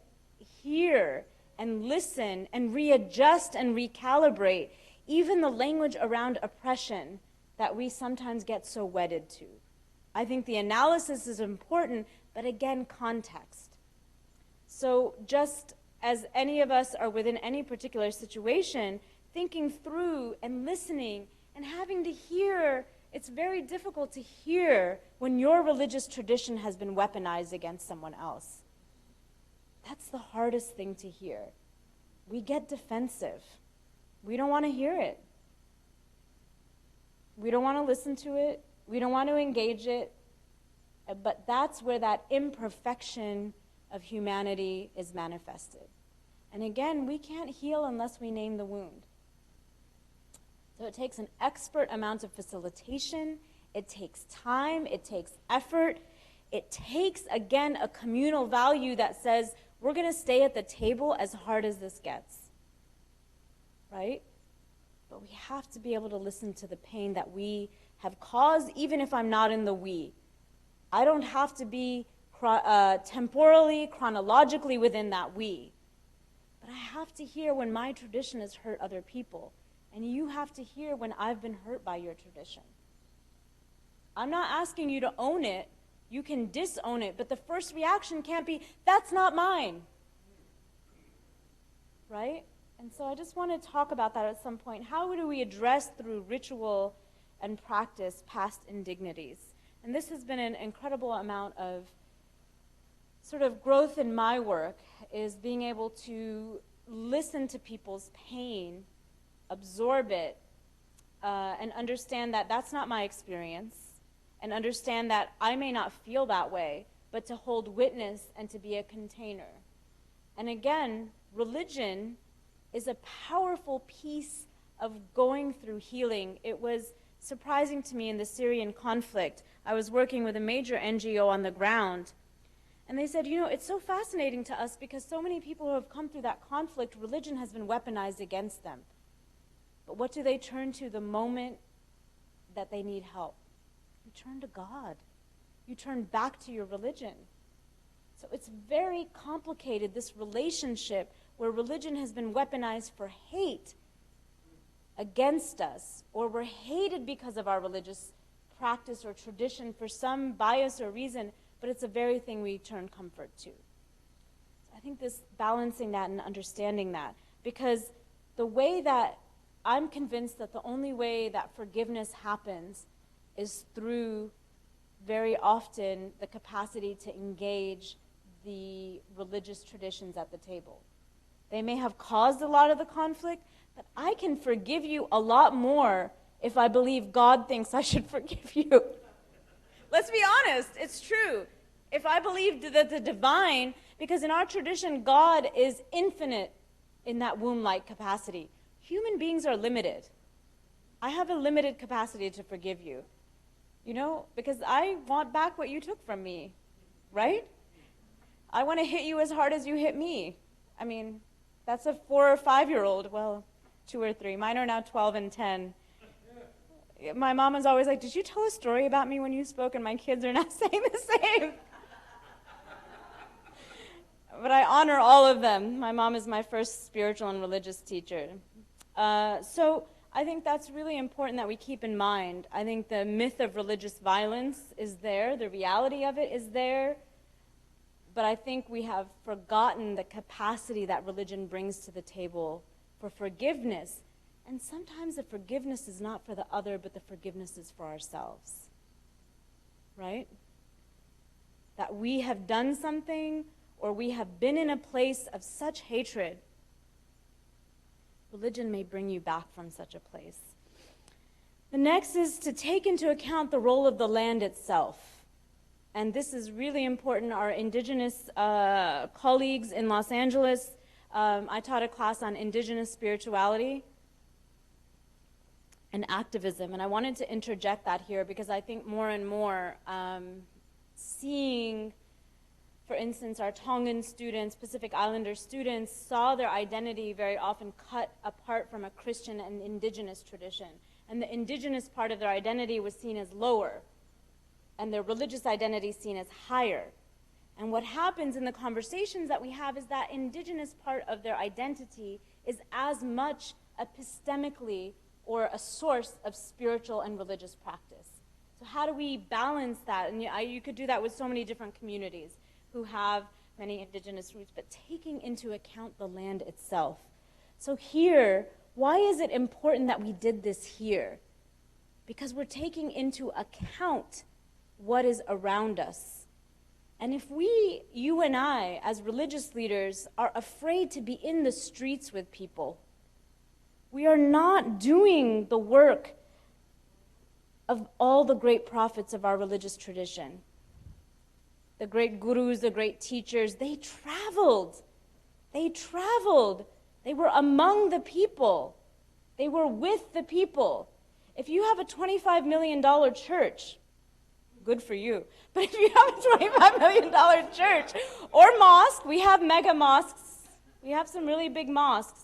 hear and listen and readjust and recalibrate even the language around oppression that we sometimes get so wedded to. I think the analysis is important, but again, context. So just as any of us are within any particular situation, thinking through and listening and having to hear, it's very difficult to hear when your religious tradition has been weaponized against someone else. That's the hardest thing to hear. We get defensive. We don't want to hear it. We don't want to listen to it. We don't want to engage it. But that's where that imperfection of humanity is manifested. And again, we can't heal unless we name the wound. So it takes an expert amount of facilitation, it takes time, it takes effort, it takes, again, a communal value that says, we're going to stay at the table as hard as this gets, right? But we have to be able to listen to the pain that we have caused, even if I'm not in the we. I don't have to be temporally, chronologically within that we. But I have to hear when my tradition has hurt other people. And you have to hear when I've been hurt by your tradition. I'm not asking you to own it. You can disown it. But the first reaction can't be, that's not mine. Right? And so I just want to talk about that at some point. How do we address through ritual and practice past indignities? And this has been an incredible amount of sort of growth in my work, is being able to listen to people's pain, absorb it, and understand that that's not my experience, and understand that I may not feel that way, but to hold witness and to be a container. And again, religion is a powerful piece of going through healing. It was surprising to me in the Syrian conflict. I was working with a major NGO on the ground, and they said, you know, it's so fascinating to us because so many people who have come through that conflict, religion has been weaponized against them. But what do they turn to the moment that they need help? You turn to God. You turn back to your religion. So it's very complicated, this relationship where religion has been weaponized for hate against us, or we're hated because of our religious practice or tradition for some bias or reason, but it's the very thing we turn comfort to. So I think this balancing that and understanding that, because the way that I'm convinced that the only way that forgiveness happens is through, very often, the capacity to engage the religious traditions at the table. They may have caused a lot of the conflict, but I can forgive you a lot more if I believe God thinks I should forgive you. Let's be honest, it's true. If I believed that the divine, because in our tradition, God is infinite in that womb-like capacity. Human beings are limited. I have a limited capacity to forgive you, you know, because I want back what you took from me, right? I want to hit you as hard as you hit me. I mean, that's a 4 or 5-year-old, well, 2 or 3. Mine are now 12 and 10. My mom is always like, did you tell a story about me when you spoke? And my kids are now saying the same. But I honor all of them. My mom is my first spiritual and religious teacher. So I think that's really important that we keep in mind. I think the myth of religious violence is there. The reality of it is there. But I think we have forgotten the capacity that religion brings to the table for forgiveness. And sometimes the forgiveness is not for the other, but the forgiveness is for ourselves. Right? That we have done something, or we have been in a place of such hatred. Religion may bring you back from such a place. The next is to take into account the role of the land itself. And this is really important. Our Indigenous colleagues in Los Angeles, I taught a class on Indigenous spirituality and activism. And I wanted to interject that here because I think more and more seeing, for instance, our Tongan students, Pacific Islander students, saw their identity very often cut apart from a Christian and Indigenous tradition. And the Indigenous part of their identity was seen as lower, and their religious identity seen as higher. And what happens in the conversations that we have is that Indigenous part of their identity is as much epistemically or a source of spiritual and religious practice. So how do we balance that? And you could do that with so many different communities who have many Indigenous roots, but taking into account the land itself. So here, why is it important that we did this here? Because we're taking into account what is around us. And if we, you and I, as religious leaders, are afraid to be in the streets with people, we are not doing the work of all the great prophets of our religious tradition. the great gurus, the great teachers, they traveled. They traveled. They were among the people. They were with the people. If you have a $25 million church, good for you. But if you have a $25 million church or mosque, we have mega mosques. We have some really big mosques.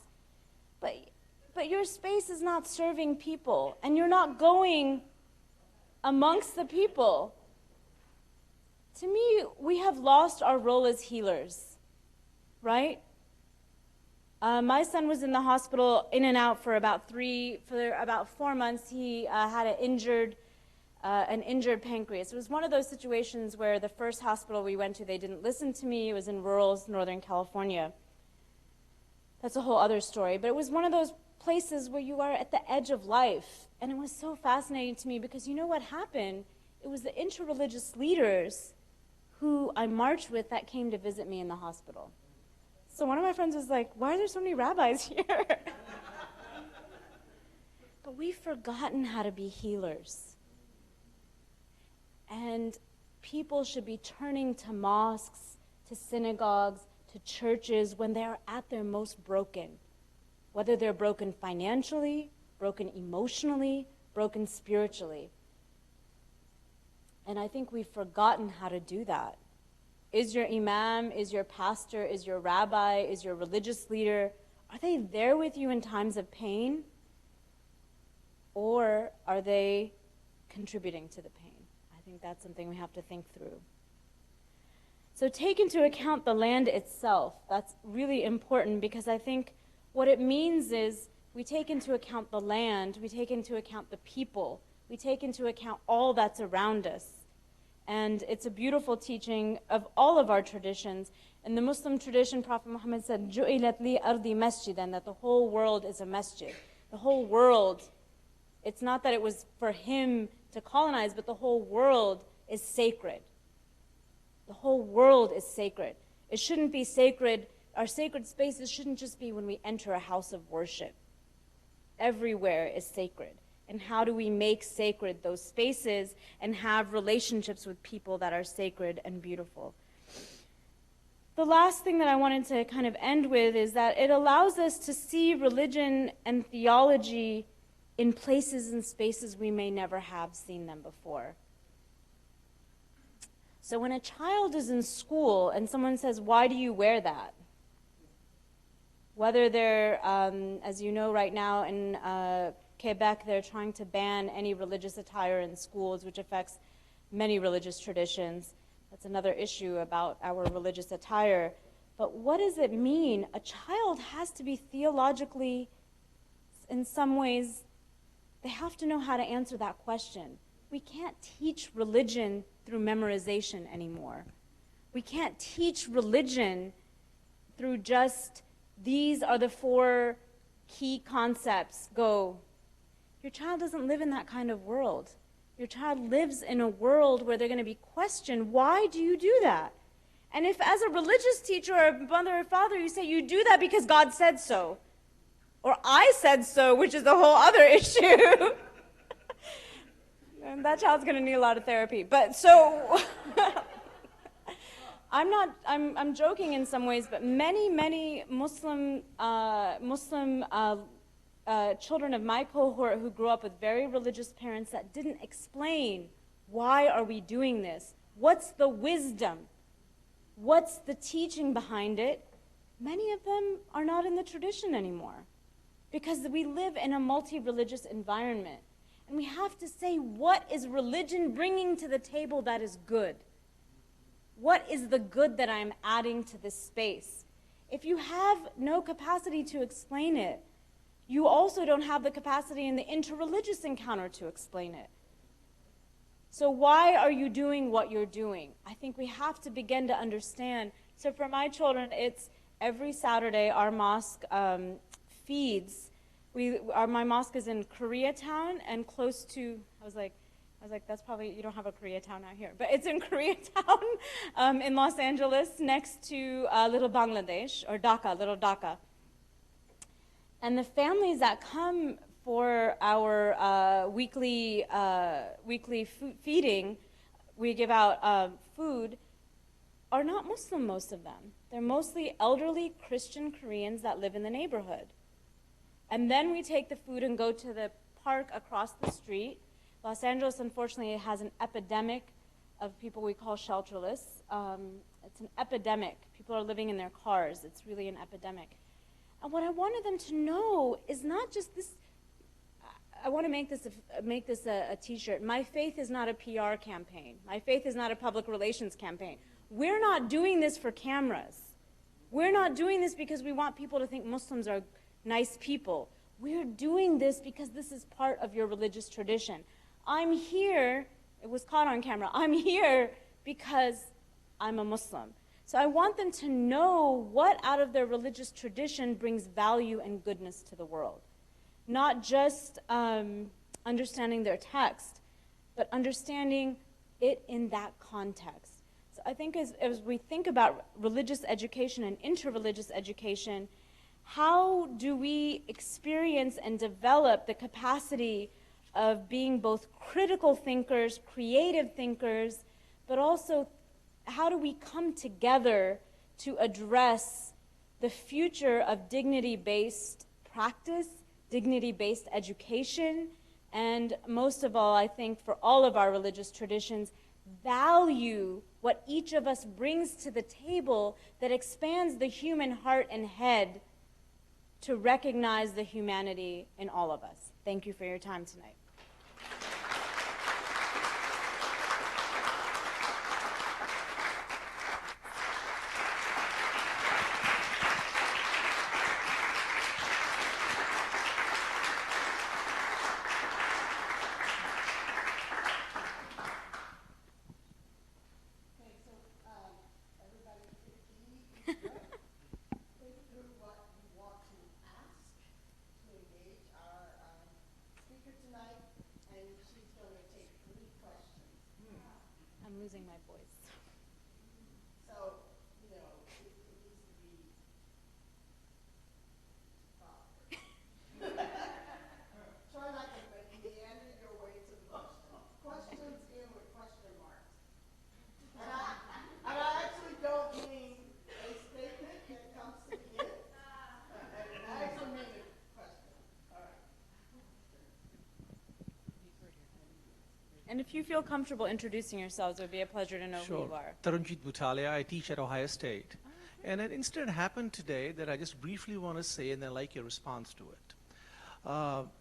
But your space is not serving people, and you're not going amongst the people. To me, we have lost our role as healers, right? My son was in the hospital in and out for about 4 months. He had an injured pancreas. It was one of those situations where the first hospital we went to, they didn't listen to me. It was in rural Northern California. That's a whole other story. But it was one of those places where you are at the edge of life. And it was so fascinating to me because you know what happened? It was the interreligious leaders who I marched with that came to visit me in the hospital. So one of my friends was like, why are there so many rabbis here? But we've forgotten how to be healers. And people should be turning to mosques, to synagogues, to churches when they're at their most broken. Whether they're broken financially, broken emotionally, broken spiritually. And I think we've forgotten how to do that. Is your imam, is your pastor, is your rabbi, is your religious leader, are they there with you in times of pain? Or are they contributing to the pain? I think that's something we have to think through. So take into account the land itself. That's really important because I think what it means is we take into account the land, we take into account the people, we take into account all that's around us. And it's a beautiful teaching of all of our traditions. In the Muslim tradition, Prophet Muhammad said, "Ju'ilat li ardi masjidan," that the whole world is a masjid. The whole world, it's not that it was for him to colonize, but the whole world is sacred. The whole world is sacred. It shouldn't be sacred. Our sacred spaces shouldn't just be when we enter a house of worship. Everywhere is sacred. And how do we make sacred those spaces and have relationships with people that are sacred and beautiful? The last thing that I wanted to kind of end with is that it allows us to see religion and theology in places and spaces we may never have seen them before. So when a child is in school and someone says, "Why do you wear that?" Whether they're, as you know right now in Quebec, they're trying to ban any religious attire in schools, which affects many religious traditions. That's another issue about our religious attire. But what does it mean? A child has to be theologically, in some ways, they have to know how to answer that question. We can't teach religion through memorization anymore. We can't teach religion through just, these are the 4 key concepts, go. Your child doesn't live in that kind of world. Your child lives in a world where they're going to be questioned, why do you do that? And if as a religious teacher or a mother or father you say you do that because God said so, or I said so, which is a whole other issue, and that child's going to need a lot of therapy. But so, I'm joking in some ways, but many Muslim children of my cohort who grew up with very religious parents that didn't explain, why are we doing this? What's the wisdom? What's the teaching behind it? Many of them are not in the tradition anymore because we live in a multi-religious environment. And we have to say, what is religion bringing to the table that is good? What is the good that I'm adding to this space? If you have no capacity to explain it, you also don't have the capacity in the interreligious encounter to explain it. So why are you doing what you're doing? I think we have to begin to understand. So for my children, it's every Saturday our mosque feeds. My mosque is in Koreatown and close to, I was like, that's probably, you don't have a Koreatown out here, but it's in Koreatown in Los Angeles next to Little Bangladesh, or Dhaka, Little Dhaka. And the families that come for our weekly feeding, we give out food. are not Muslim, most of them. They're mostly elderly Christian Koreans that live in the neighborhood. And then we take the food and go to the park across the street. Los Angeles, unfortunately, has an epidemic of people we call shelterless. It's an epidemic. People are living in their cars. It's really an epidemic. And what I wanted them to know is not just this. I want to make this a t-shirt. My faith is not a PR campaign. My faith is not a public relations campaign. We're not doing this for cameras. We're not doing this because we want people to think Muslims are nice people. We're doing this because this is part of your religious tradition. I'm here, it was caught on camera, I'm here because I'm a Muslim. So I want them to know what out of their religious tradition brings value and goodness to the world. Not just understanding their text, but understanding it in that context. So I think as we think about religious education and interreligious education, how do we experience and develop the capacity of being both critical thinkers, creative thinkers, but also how do we come together to address the future of dignity-based practice, dignity-based education, and most of all, I think for all of our religious traditions, value what each of us brings to the table that expands the human heart and head to recognize the humanity in all of us. Thank you for your time tonight. I'm losing my voice. So, you know, it needs to be proper. Try not to meander your way to the question. Questions in with question marks. And I actually don't mean a statement that comes to the end. I actually mean a question. All right. And if you feel comfortable introducing yourselves, it would be a pleasure to know who you are. Taranjit Butalia, I teach at Ohio State. And an incident happened today that I just briefly want to say, and I'd like your response to it.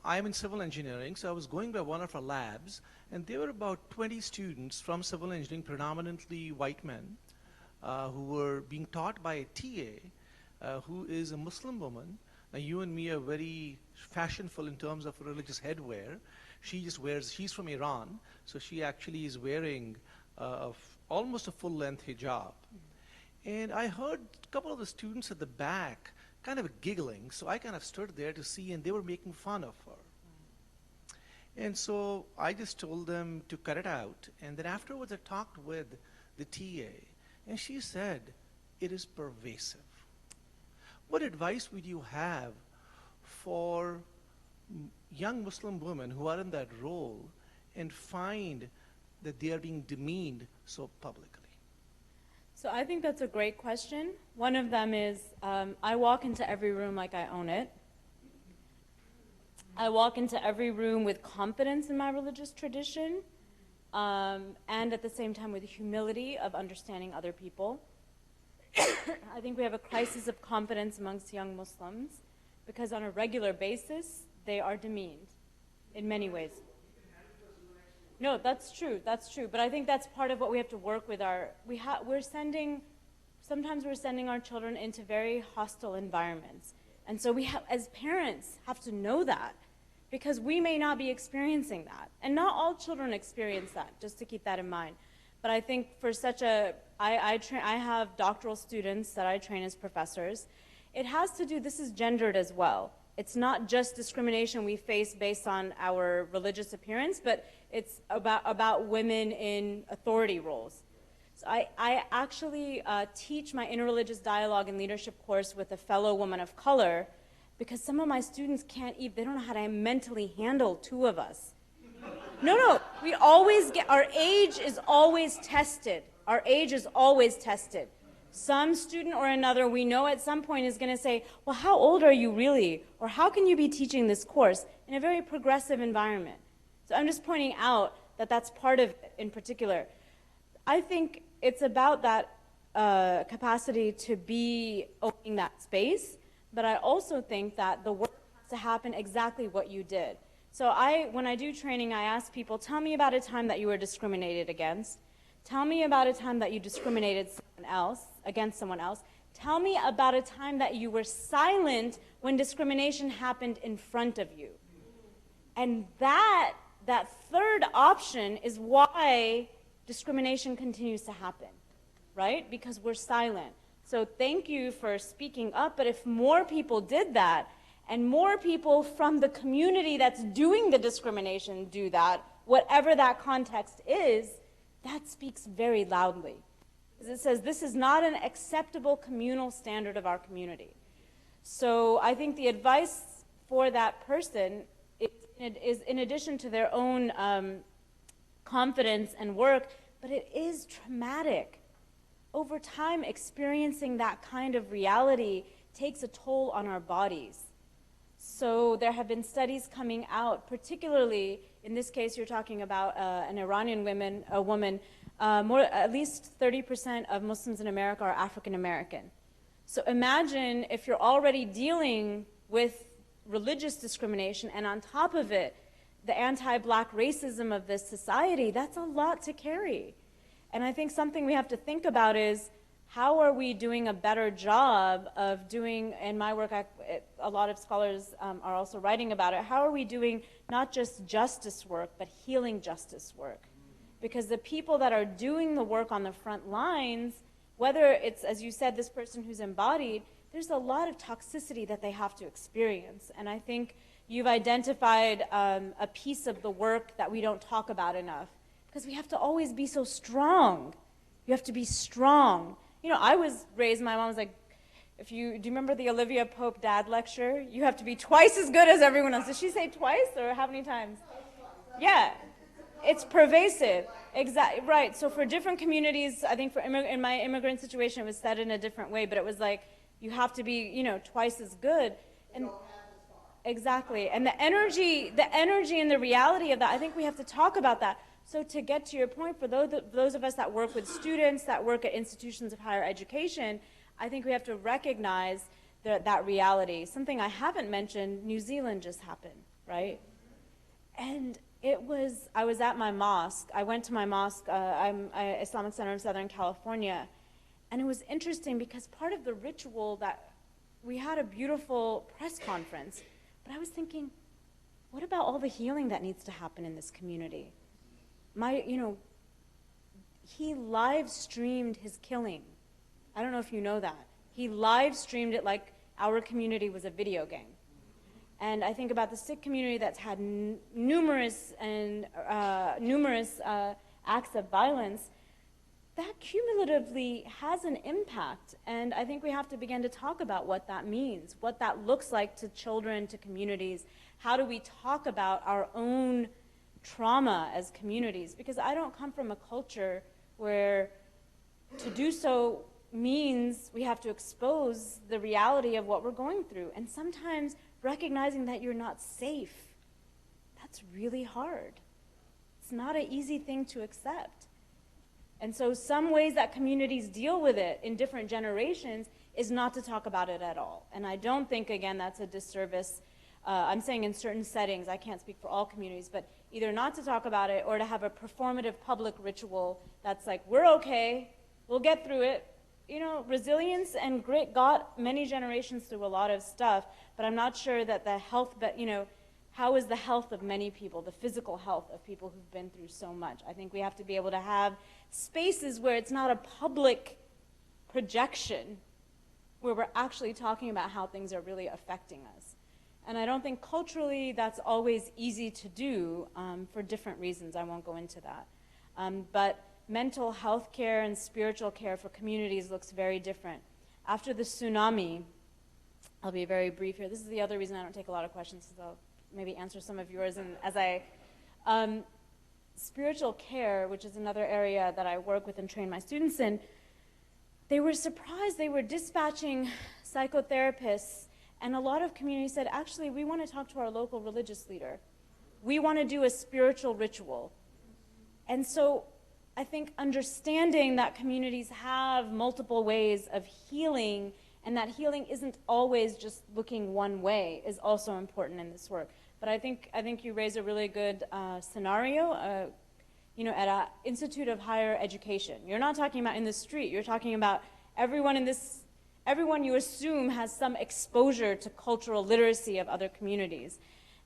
I'm in civil engineering, so I was going by one of our labs, and there were about 20 students from civil engineering, predominantly white men, who were being taught by a TA who is a Muslim woman. Now, you and me are very fashionable in terms of religious headwear. She's from Iran, so she actually is wearing almost a full-length hijab. And I heard a couple of the students at the back kind of giggling, so I kind of stood there to see, and they were making fun of her. And so I just told them to cut it out, and then afterwards I talked with the TA, and she said, it is pervasive. What advice would you have for young Muslim women who are in that role and find that they are being demeaned so publicly? So I think that's a great question. One of them is, I walk into every room like I own it. I walk into every room with confidence in my religious tradition, and at the same time with humility of understanding other people. I think we have a crisis of confidence amongst young Muslims because on a regular basis, they are demeaned in many ways. No, that's true, but I think that's part of what we have to work with sometimes we're sending our children into very hostile environments. And so we as parents have to know that because we may not be experiencing that. And not all children experience that, just to keep that in mind. But I think for I have doctoral students that I train as professors. It has to do, this is gendered as well. It's not just discrimination we face based on our religious appearance, but it's about women in authority roles. So I actually teach my interreligious dialogue and leadership course with a fellow woman of color because some of my students they don't know how to mentally handle two of us. No, we always our age is always tested. Our age is always tested. Some student or another we know at some point is going to say, well, how old are you really? Or how can you be teaching this course in a very progressive environment? So I'm just pointing out that that's part of it in particular. I think it's about that capacity to be owning that space, but I also think that the work has to happen exactly what you did. So when I do training, I ask people, tell me about a time that you were discriminated against. Tell me about a time that you discriminated against someone else. Tell me about a time that you were silent when discrimination happened in front of you. And that third option is why discrimination continues to happen, right? Because we're silent. So thank you for speaking up, but if more people did that, and more people from the community that's doing the discrimination do that, whatever that context is, that speaks very loudly. Because it says this is not an acceptable communal standard of our community. So I think the advice for that person is in addition to their own confidence and work, but it is traumatic. Over time, experiencing that kind of reality takes a toll on our bodies. So there have been studies coming out, particularly in this case, you're talking about an Iranian woman. At least 30% of Muslims in America are African American. So imagine if you're already dealing with religious discrimination, and on top of it, the anti-black racism of this society. That's a lot to carry. And I think something we have to think about is, how are we doing a better job of doing, in my work, a lot of scholars are also writing about it, how are we doing not just justice work, but healing justice work? Because the people that are doing the work on the front lines, whether it's, as you said, this person who's embodied, there's a lot of toxicity that they have to experience. And I think you've identified a piece of the work that we don't talk about enough, because we have to always be so strong. You have to be strong. You know, I was raised, my mom was like, do you remember the Olivia Pope dad lecture? You have to be twice as good as everyone else. Did she say twice, or how many times? Yeah, it's pervasive. Exactly, right. So for different communities, I think in my immigrant situation, it was said in a different way, but it was like, you have to be, twice as good. And exactly. And the energy and the reality of that, I think we have to talk about that. So to get to your point, for those of us that work with students, that work at institutions of higher education, I think we have to recognize that reality. Something I haven't mentioned, New Zealand just happened, right? And I was at my mosque. I went to my mosque, I'm Islamic Center in Southern California, and it was interesting because part of the ritual that we had a beautiful press conference, but I was thinking, what about all the healing that needs to happen in this community? He live streamed his killing. I don't know if you know that. He live streamed it like our community was a video game. And I think about the Sikh community that's had numerous acts of violence. That cumulatively has an impact. And I think we have to begin to talk about what that means, what that looks like to children, to communities. How do we talk about our own trauma as communities? Because I don't come from a culture where to do so means we have to expose the reality of what we're going through. And sometimes recognizing that you're not safe, that's really hard. It's not an easy thing to accept. And so some ways that communities deal with it in different generations is not to talk about it at all. And I don't think, again, that's a disservice. I'm saying in certain settings, I can't speak for all communities, but either not to talk about it or to have a performative public ritual that's like, we're okay, we'll get through it. Resilience and grit got many generations through a lot of stuff, but I'm not sure that the health, how is the health of many people, the physical health of people who've been through so much? I think we have to be able to have spaces where it's not a public projection, where we're actually talking about how things are really affecting us. And I don't think culturally that's always easy to do for different reasons. I won't go into that. But mental health care and spiritual care for communities looks very different. After the tsunami, I'll be very brief here. This is the other reason I don't take a lot of questions, so I'll maybe answer some of yours. And spiritual care, which is another area that I work with and train my students in, they were surprised. They were dispatching psychotherapists, and a lot of communities said, actually, we want to talk to our local religious leader. We want to do a spiritual ritual. And so I think understanding that communities have multiple ways of healing, and that healing isn't always just looking one way, is also important in this work. But I think you raise a really good scenario. You know, at an institute of higher education, you're not talking about in the street. You're talking about everyone you assume has some exposure to cultural literacy of other communities.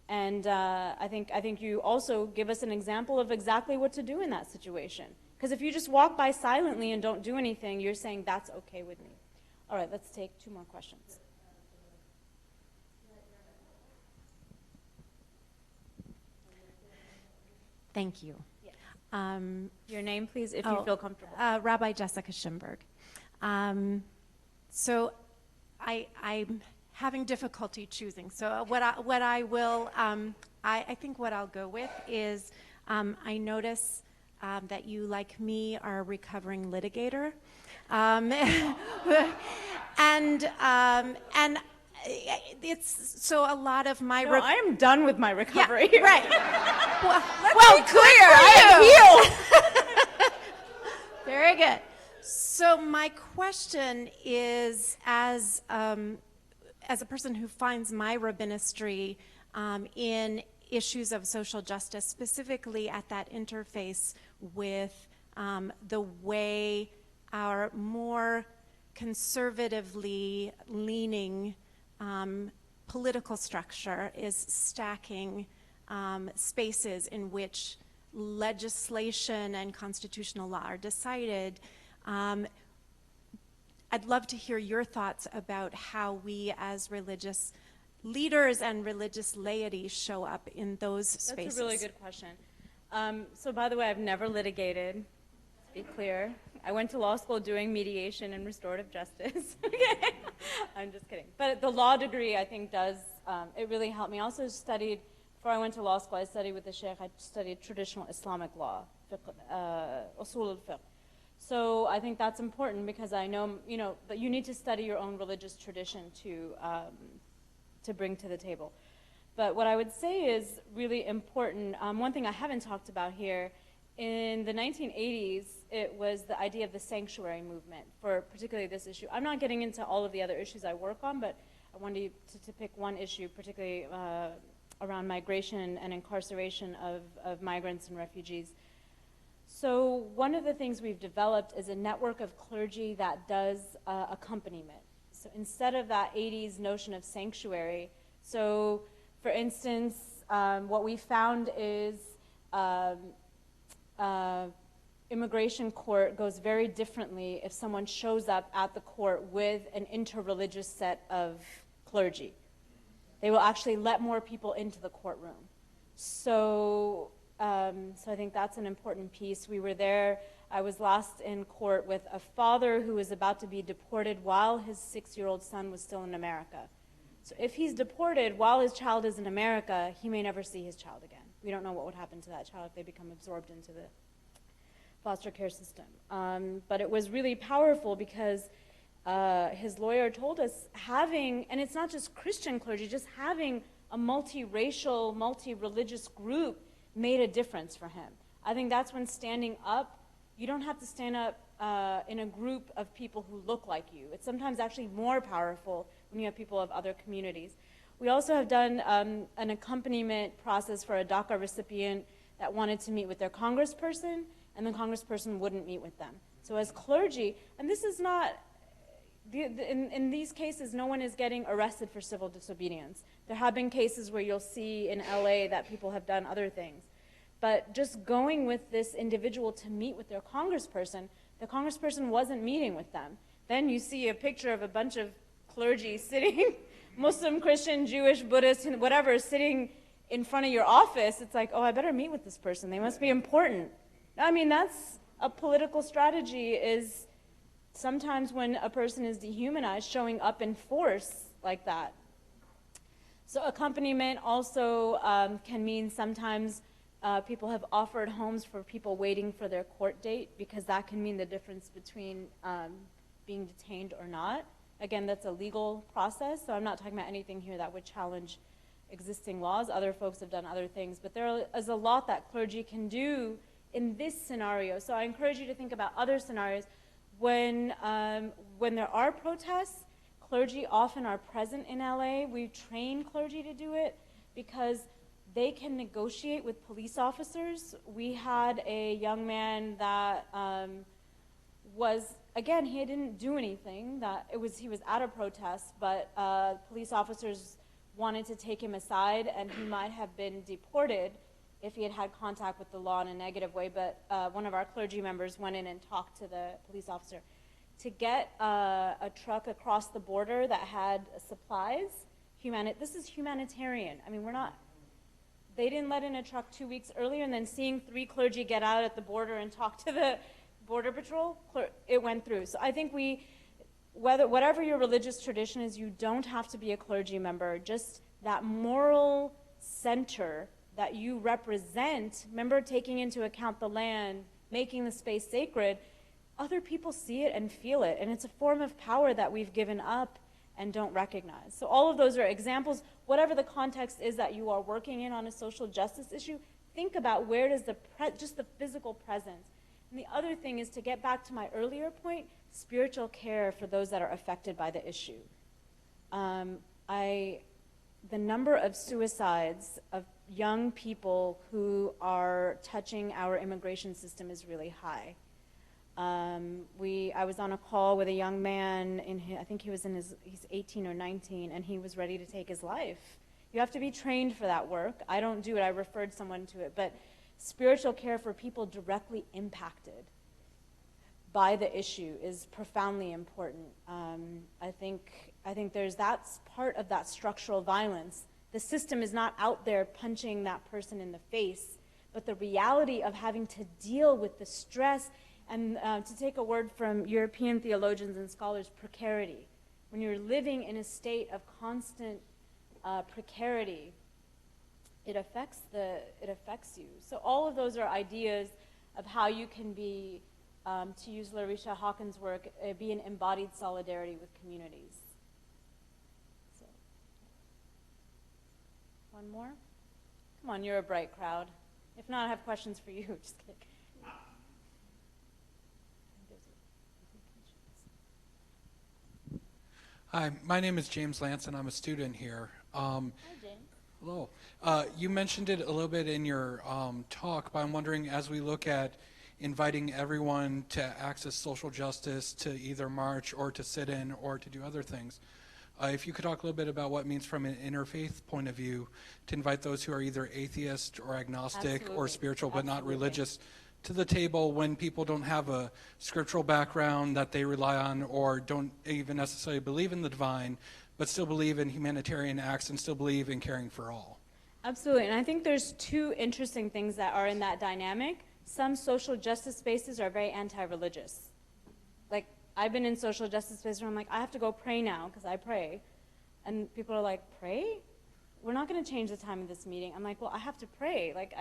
And I think you also give us an example of exactly what to do in that situation. Because if you just walk by silently and don't do anything, you're saying that's okay with me. All right, let's take 2 more questions. Thank you. Yes. Your name, please, if you feel comfortable. Rabbi Jessica Schoenberg. So I'm having difficulty choosing. So I think what I'll go with is I notice that you, like me, are a recovering litigator. And it's so a lot of my I am done with my recovery. Yeah, right. Well, clear. I am healed. Very good. So my question is, as a person who finds my rabbinistry in issues of social justice, specifically at that interface with the way our more conservatively leaning political structure is stacking spaces in which legislation and constitutional law are decided. I'd love to hear your thoughts about how we as religious leaders and religious laity show up in those spaces. That's a really good question. So by the way, I've never litigated, to be clear. I went to law school doing mediation and restorative justice. I'm just kidding. But the law degree, I think, does, it really helped me. I also studied, before I went to law school, I studied with the sheikh, I studied traditional Islamic law, usul al-fiqh. So I think that's important because I know, that you need to study your own religious tradition to bring to the table. But what I would say is really important, one thing I haven't talked about here, in the 1980s, it was the idea of the sanctuary movement for particularly this issue. I'm not getting into all of the other issues I work on, but I wanted to pick one issue, particularly around migration and incarceration of migrants and refugees. So one of the things we've developed is a network of clergy that does accompaniment. So instead of that 80s notion of sanctuary, so for instance, what we found is immigration court goes very differently if someone shows up at the court with an interreligious set of clergy. They will actually let more people into the courtroom. So I think that's an important piece. We were there, I was last in court with a father who was about to be deported while his 6-year-old son was still in America. So if he's deported while his child is in America, he may never see his child again. We don't know what would happen to that child if they become absorbed into the foster care system. But it was really powerful because his lawyer told us having, and it's not just Christian clergy, just having a multiracial, multi-religious group made a difference for him. I think that's when standing up, you don't have to stand up in a group of people who look like you. It's sometimes actually more powerful when you have people of other communities. We also have done an accompaniment process for a DACA recipient that wanted to meet with their congressperson, and the congressperson wouldn't meet with them. So as clergy, and this is not, in these cases, no one is getting arrested for civil disobedience. There have been cases where you'll see in LA that people have done other things. But just going with this individual to meet with their congressperson, the congressperson wasn't meeting with them. Then you see a picture of a bunch of clergy sitting, Muslim, Christian, Jewish, Buddhist, whatever, sitting in front of your office. It's like, oh, I better meet with this person. They must be important. I mean, that's a political strategy, is sometimes when a person is dehumanized, showing up in force like that. So accompaniment also can mean sometimes people have offered homes for people waiting for their court date, because that can mean the difference between being detained or not. Again, that's a legal process, so I'm not talking about anything here that would challenge existing laws. Other folks have done other things, but there is a lot that clergy can do in this scenario. So I encourage you to think about other scenarios. When there are protests, clergy often are present in LA. We train clergy to do it because they can negotiate with police officers. We had a young man that again, he didn't do anything. He was at a protest, but police officers wanted to take him aside, and he might have been deported if he had had contact with the law in a negative way. But one of our clergy members went in and talked to the police officer to get a truck across the border that had supplies. This is humanitarian. I mean, they didn't let in a truck 2 weeks earlier, and then seeing 3 clergy get out at the border and talk to the Border Patrol, it went through. So I think whatever your religious tradition is, you don't have to be a clergy member. Just that moral center that you represent, remember, taking into account the land, making the space sacred, other people see it and feel it, and it's a form of power that we've given up and don't recognize. So all of those are examples. Whatever the context is that you are working in on a social justice issue, think about where does just the physical presence. And the other thing is, to get back to my earlier point, spiritual care for those that are affected by the issue. The number of suicides of young people who are touching our immigration system is really high. I was on a call with a young man, I think he's 18 or 19, and he was ready to take his life. You have to be trained for that work. I don't do it, I referred someone to it, but spiritual care for people directly impacted by the issue is profoundly important. I think that's part of that structural violence. The system is not out there punching that person in the face, but the reality of having to deal with the stress, and to take a word from European theologians and scholars, precarity. When you're living in a state of constant precarity, it affects you. So all of those are ideas of how you can be, to use Larisha Hawkins' work, be an embodied solidarity with communities. So, one more? Come on, you're a bright crowd. If not, I have questions for you. Just kidding. Hi, my name is James Lance, and I'm a student here. Hi, James. Hello. You mentioned it a little bit in your talk, but I'm wondering, as we look at inviting everyone to access social justice, to either march or to sit in or to do other things, if you could talk a little bit about what it means from an interfaith point of view to invite those who are either atheist or agnostic or spiritual but not religious to the table, when people don't have a scriptural background that they rely on, or don't even necessarily believe in the divine, but still believe in humanitarian acts and still believe in caring for all. Absolutely, and I think there's 2 interesting things that are in that dynamic. Some social justice spaces are very anti-religious. Like, I've been in social justice spaces where I'm like, I have to go pray now because I pray. And people are like, pray? We're not going to change the time of this meeting. I'm like, well, I have to pray. Like,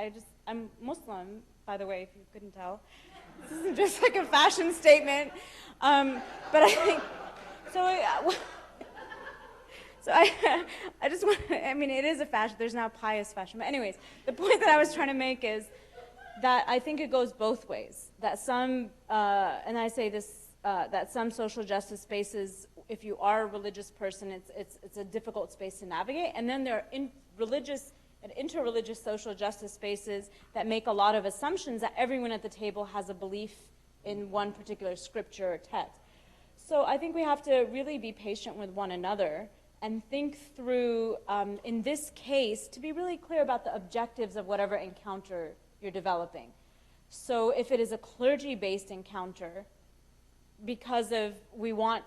I'm Muslim, by the way, if you couldn't tell. This isn't just like a fashion statement. But I think, so I just want to, I mean, it is a fashion. There's now pious fashion. But anyways, the point that I was trying to make is that I think it goes both ways. That some, and I say this, that some social justice spaces, if you are a religious person, it's a difficult space to navigate. And then there are interreligious social justice spaces that make a lot of assumptions that everyone at the table has a belief in one particular scripture or text. So I think we have to really be patient with one another and think through, in this case, to be really clear about the objectives of whatever encounter you're developing. So if it is a clergy-based encounter, because of, we want,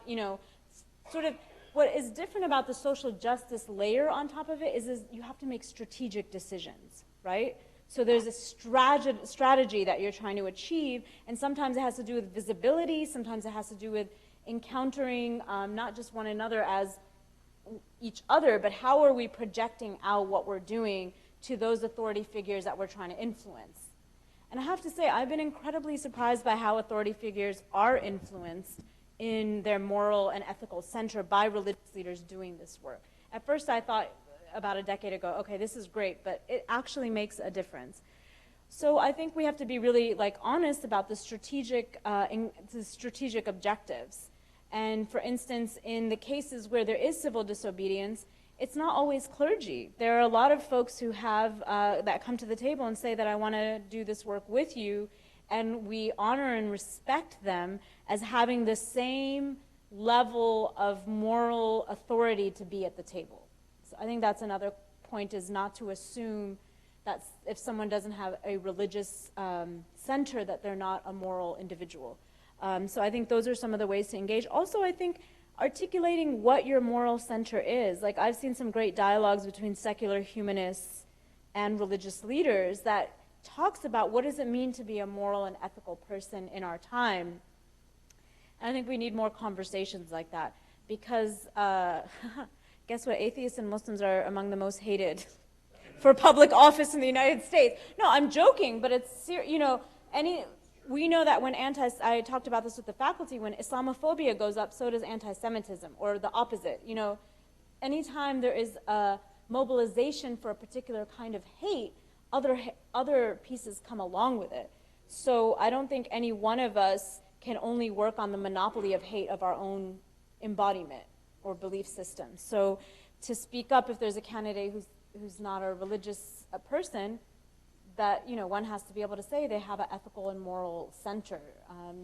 sort of, what is different about the social justice layer on top of it is you have to make strategic decisions, right? So there's a strategy that you're trying to achieve, and sometimes it has to do with visibility, sometimes it has to do with encountering not just one another as each other, but how are we projecting out what we're doing to those authority figures that we're trying to influence. And I have to say, I've been incredibly surprised by how authority figures are influenced in their moral and ethical center by religious leaders doing this work. At first I thought about a decade ago, okay, this is great, but it actually makes a difference. So I think we have to be really honest about the strategic objectives. And for instance, in the cases where there is civil disobedience, it's not always clergy. There are a lot of folks who have that come to the table and say that I want to do this work with you, and we honor and respect them as having the same level of moral authority to be at the table. So I think that's another point, is not to assume that if someone doesn't have a religious center that they're not a moral individual. So I think those are some of the ways to engage. Also, I think articulating what your moral center is. I've seen some great dialogues between secular humanists and religious leaders that talks about what does it mean to be a moral and ethical person in our time. And I think we need more conversations like that, because guess what? Atheists and Muslims are among the most hated for public office in the United States. No, I'm joking, but it's, we know that when I talked about this with the faculty, when Islamophobia goes up, so does anti-Semitism, or the opposite. Anytime there is a mobilization for a particular kind of hate, other pieces come along with it. So I don't think any one of us can only work on the monopoly of hate of our own embodiment or belief system. So to speak up if there's a candidate who's not a religious person, that one has to be able to say they have an ethical and moral center,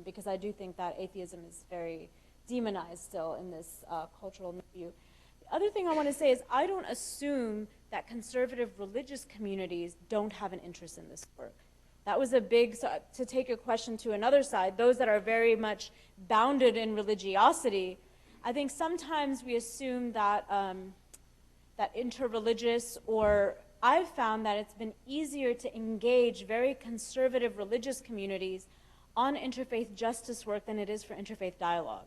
because I do think that atheism is very demonized still in this cultural milieu. The other thing I want to say is I don't assume that conservative religious communities don't have an interest in this work. That was a big, to take your question to another side, those that are very much bounded in religiosity, I think sometimes we assume that that interreligious, or I've found that it's been easier to engage very conservative religious communities on interfaith justice work than it is for interfaith dialogue.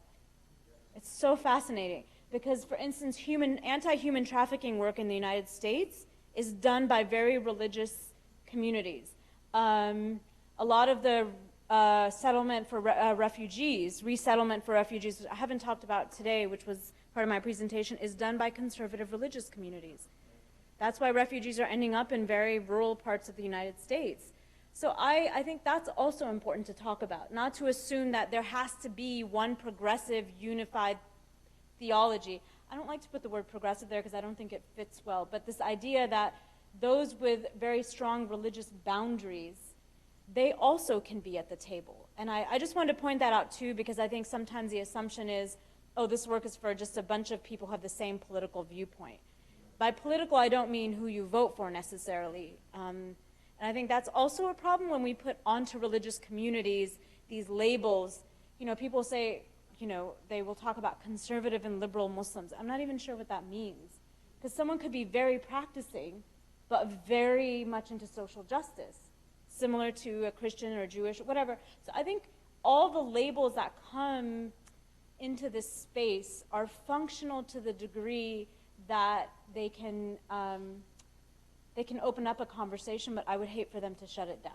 It's so fascinating because, for instance, anti-human trafficking work in the United States is done by very religious communities. A lot of the settlement for refugees, resettlement for refugees, which I haven't talked about today, which was part of my presentation, is done by conservative religious communities. That's why refugees are ending up in very rural parts of the United States. So I think that's also important to talk about, not to assume that there has to be one progressive, unified theology. I don't like to put the word progressive there because I don't think it fits well, but this idea that those with very strong religious boundaries, they also can be at the table. And I just wanted to point that out too, because I think sometimes the assumption is, oh, this work is for just a bunch of people who have the same political viewpoint. By political, I don't mean who you vote for necessarily. And I think that's also a problem when we put onto religious communities these labels. People say, they will talk about conservative and liberal Muslims. I'm not even sure what that means. Because someone could be very practicing, but very much into social justice, similar to a Christian or Jewish, or whatever. So I think all the labels that come into this space are functional to the degree that they can open up a conversation, but I would hate for them to shut it down.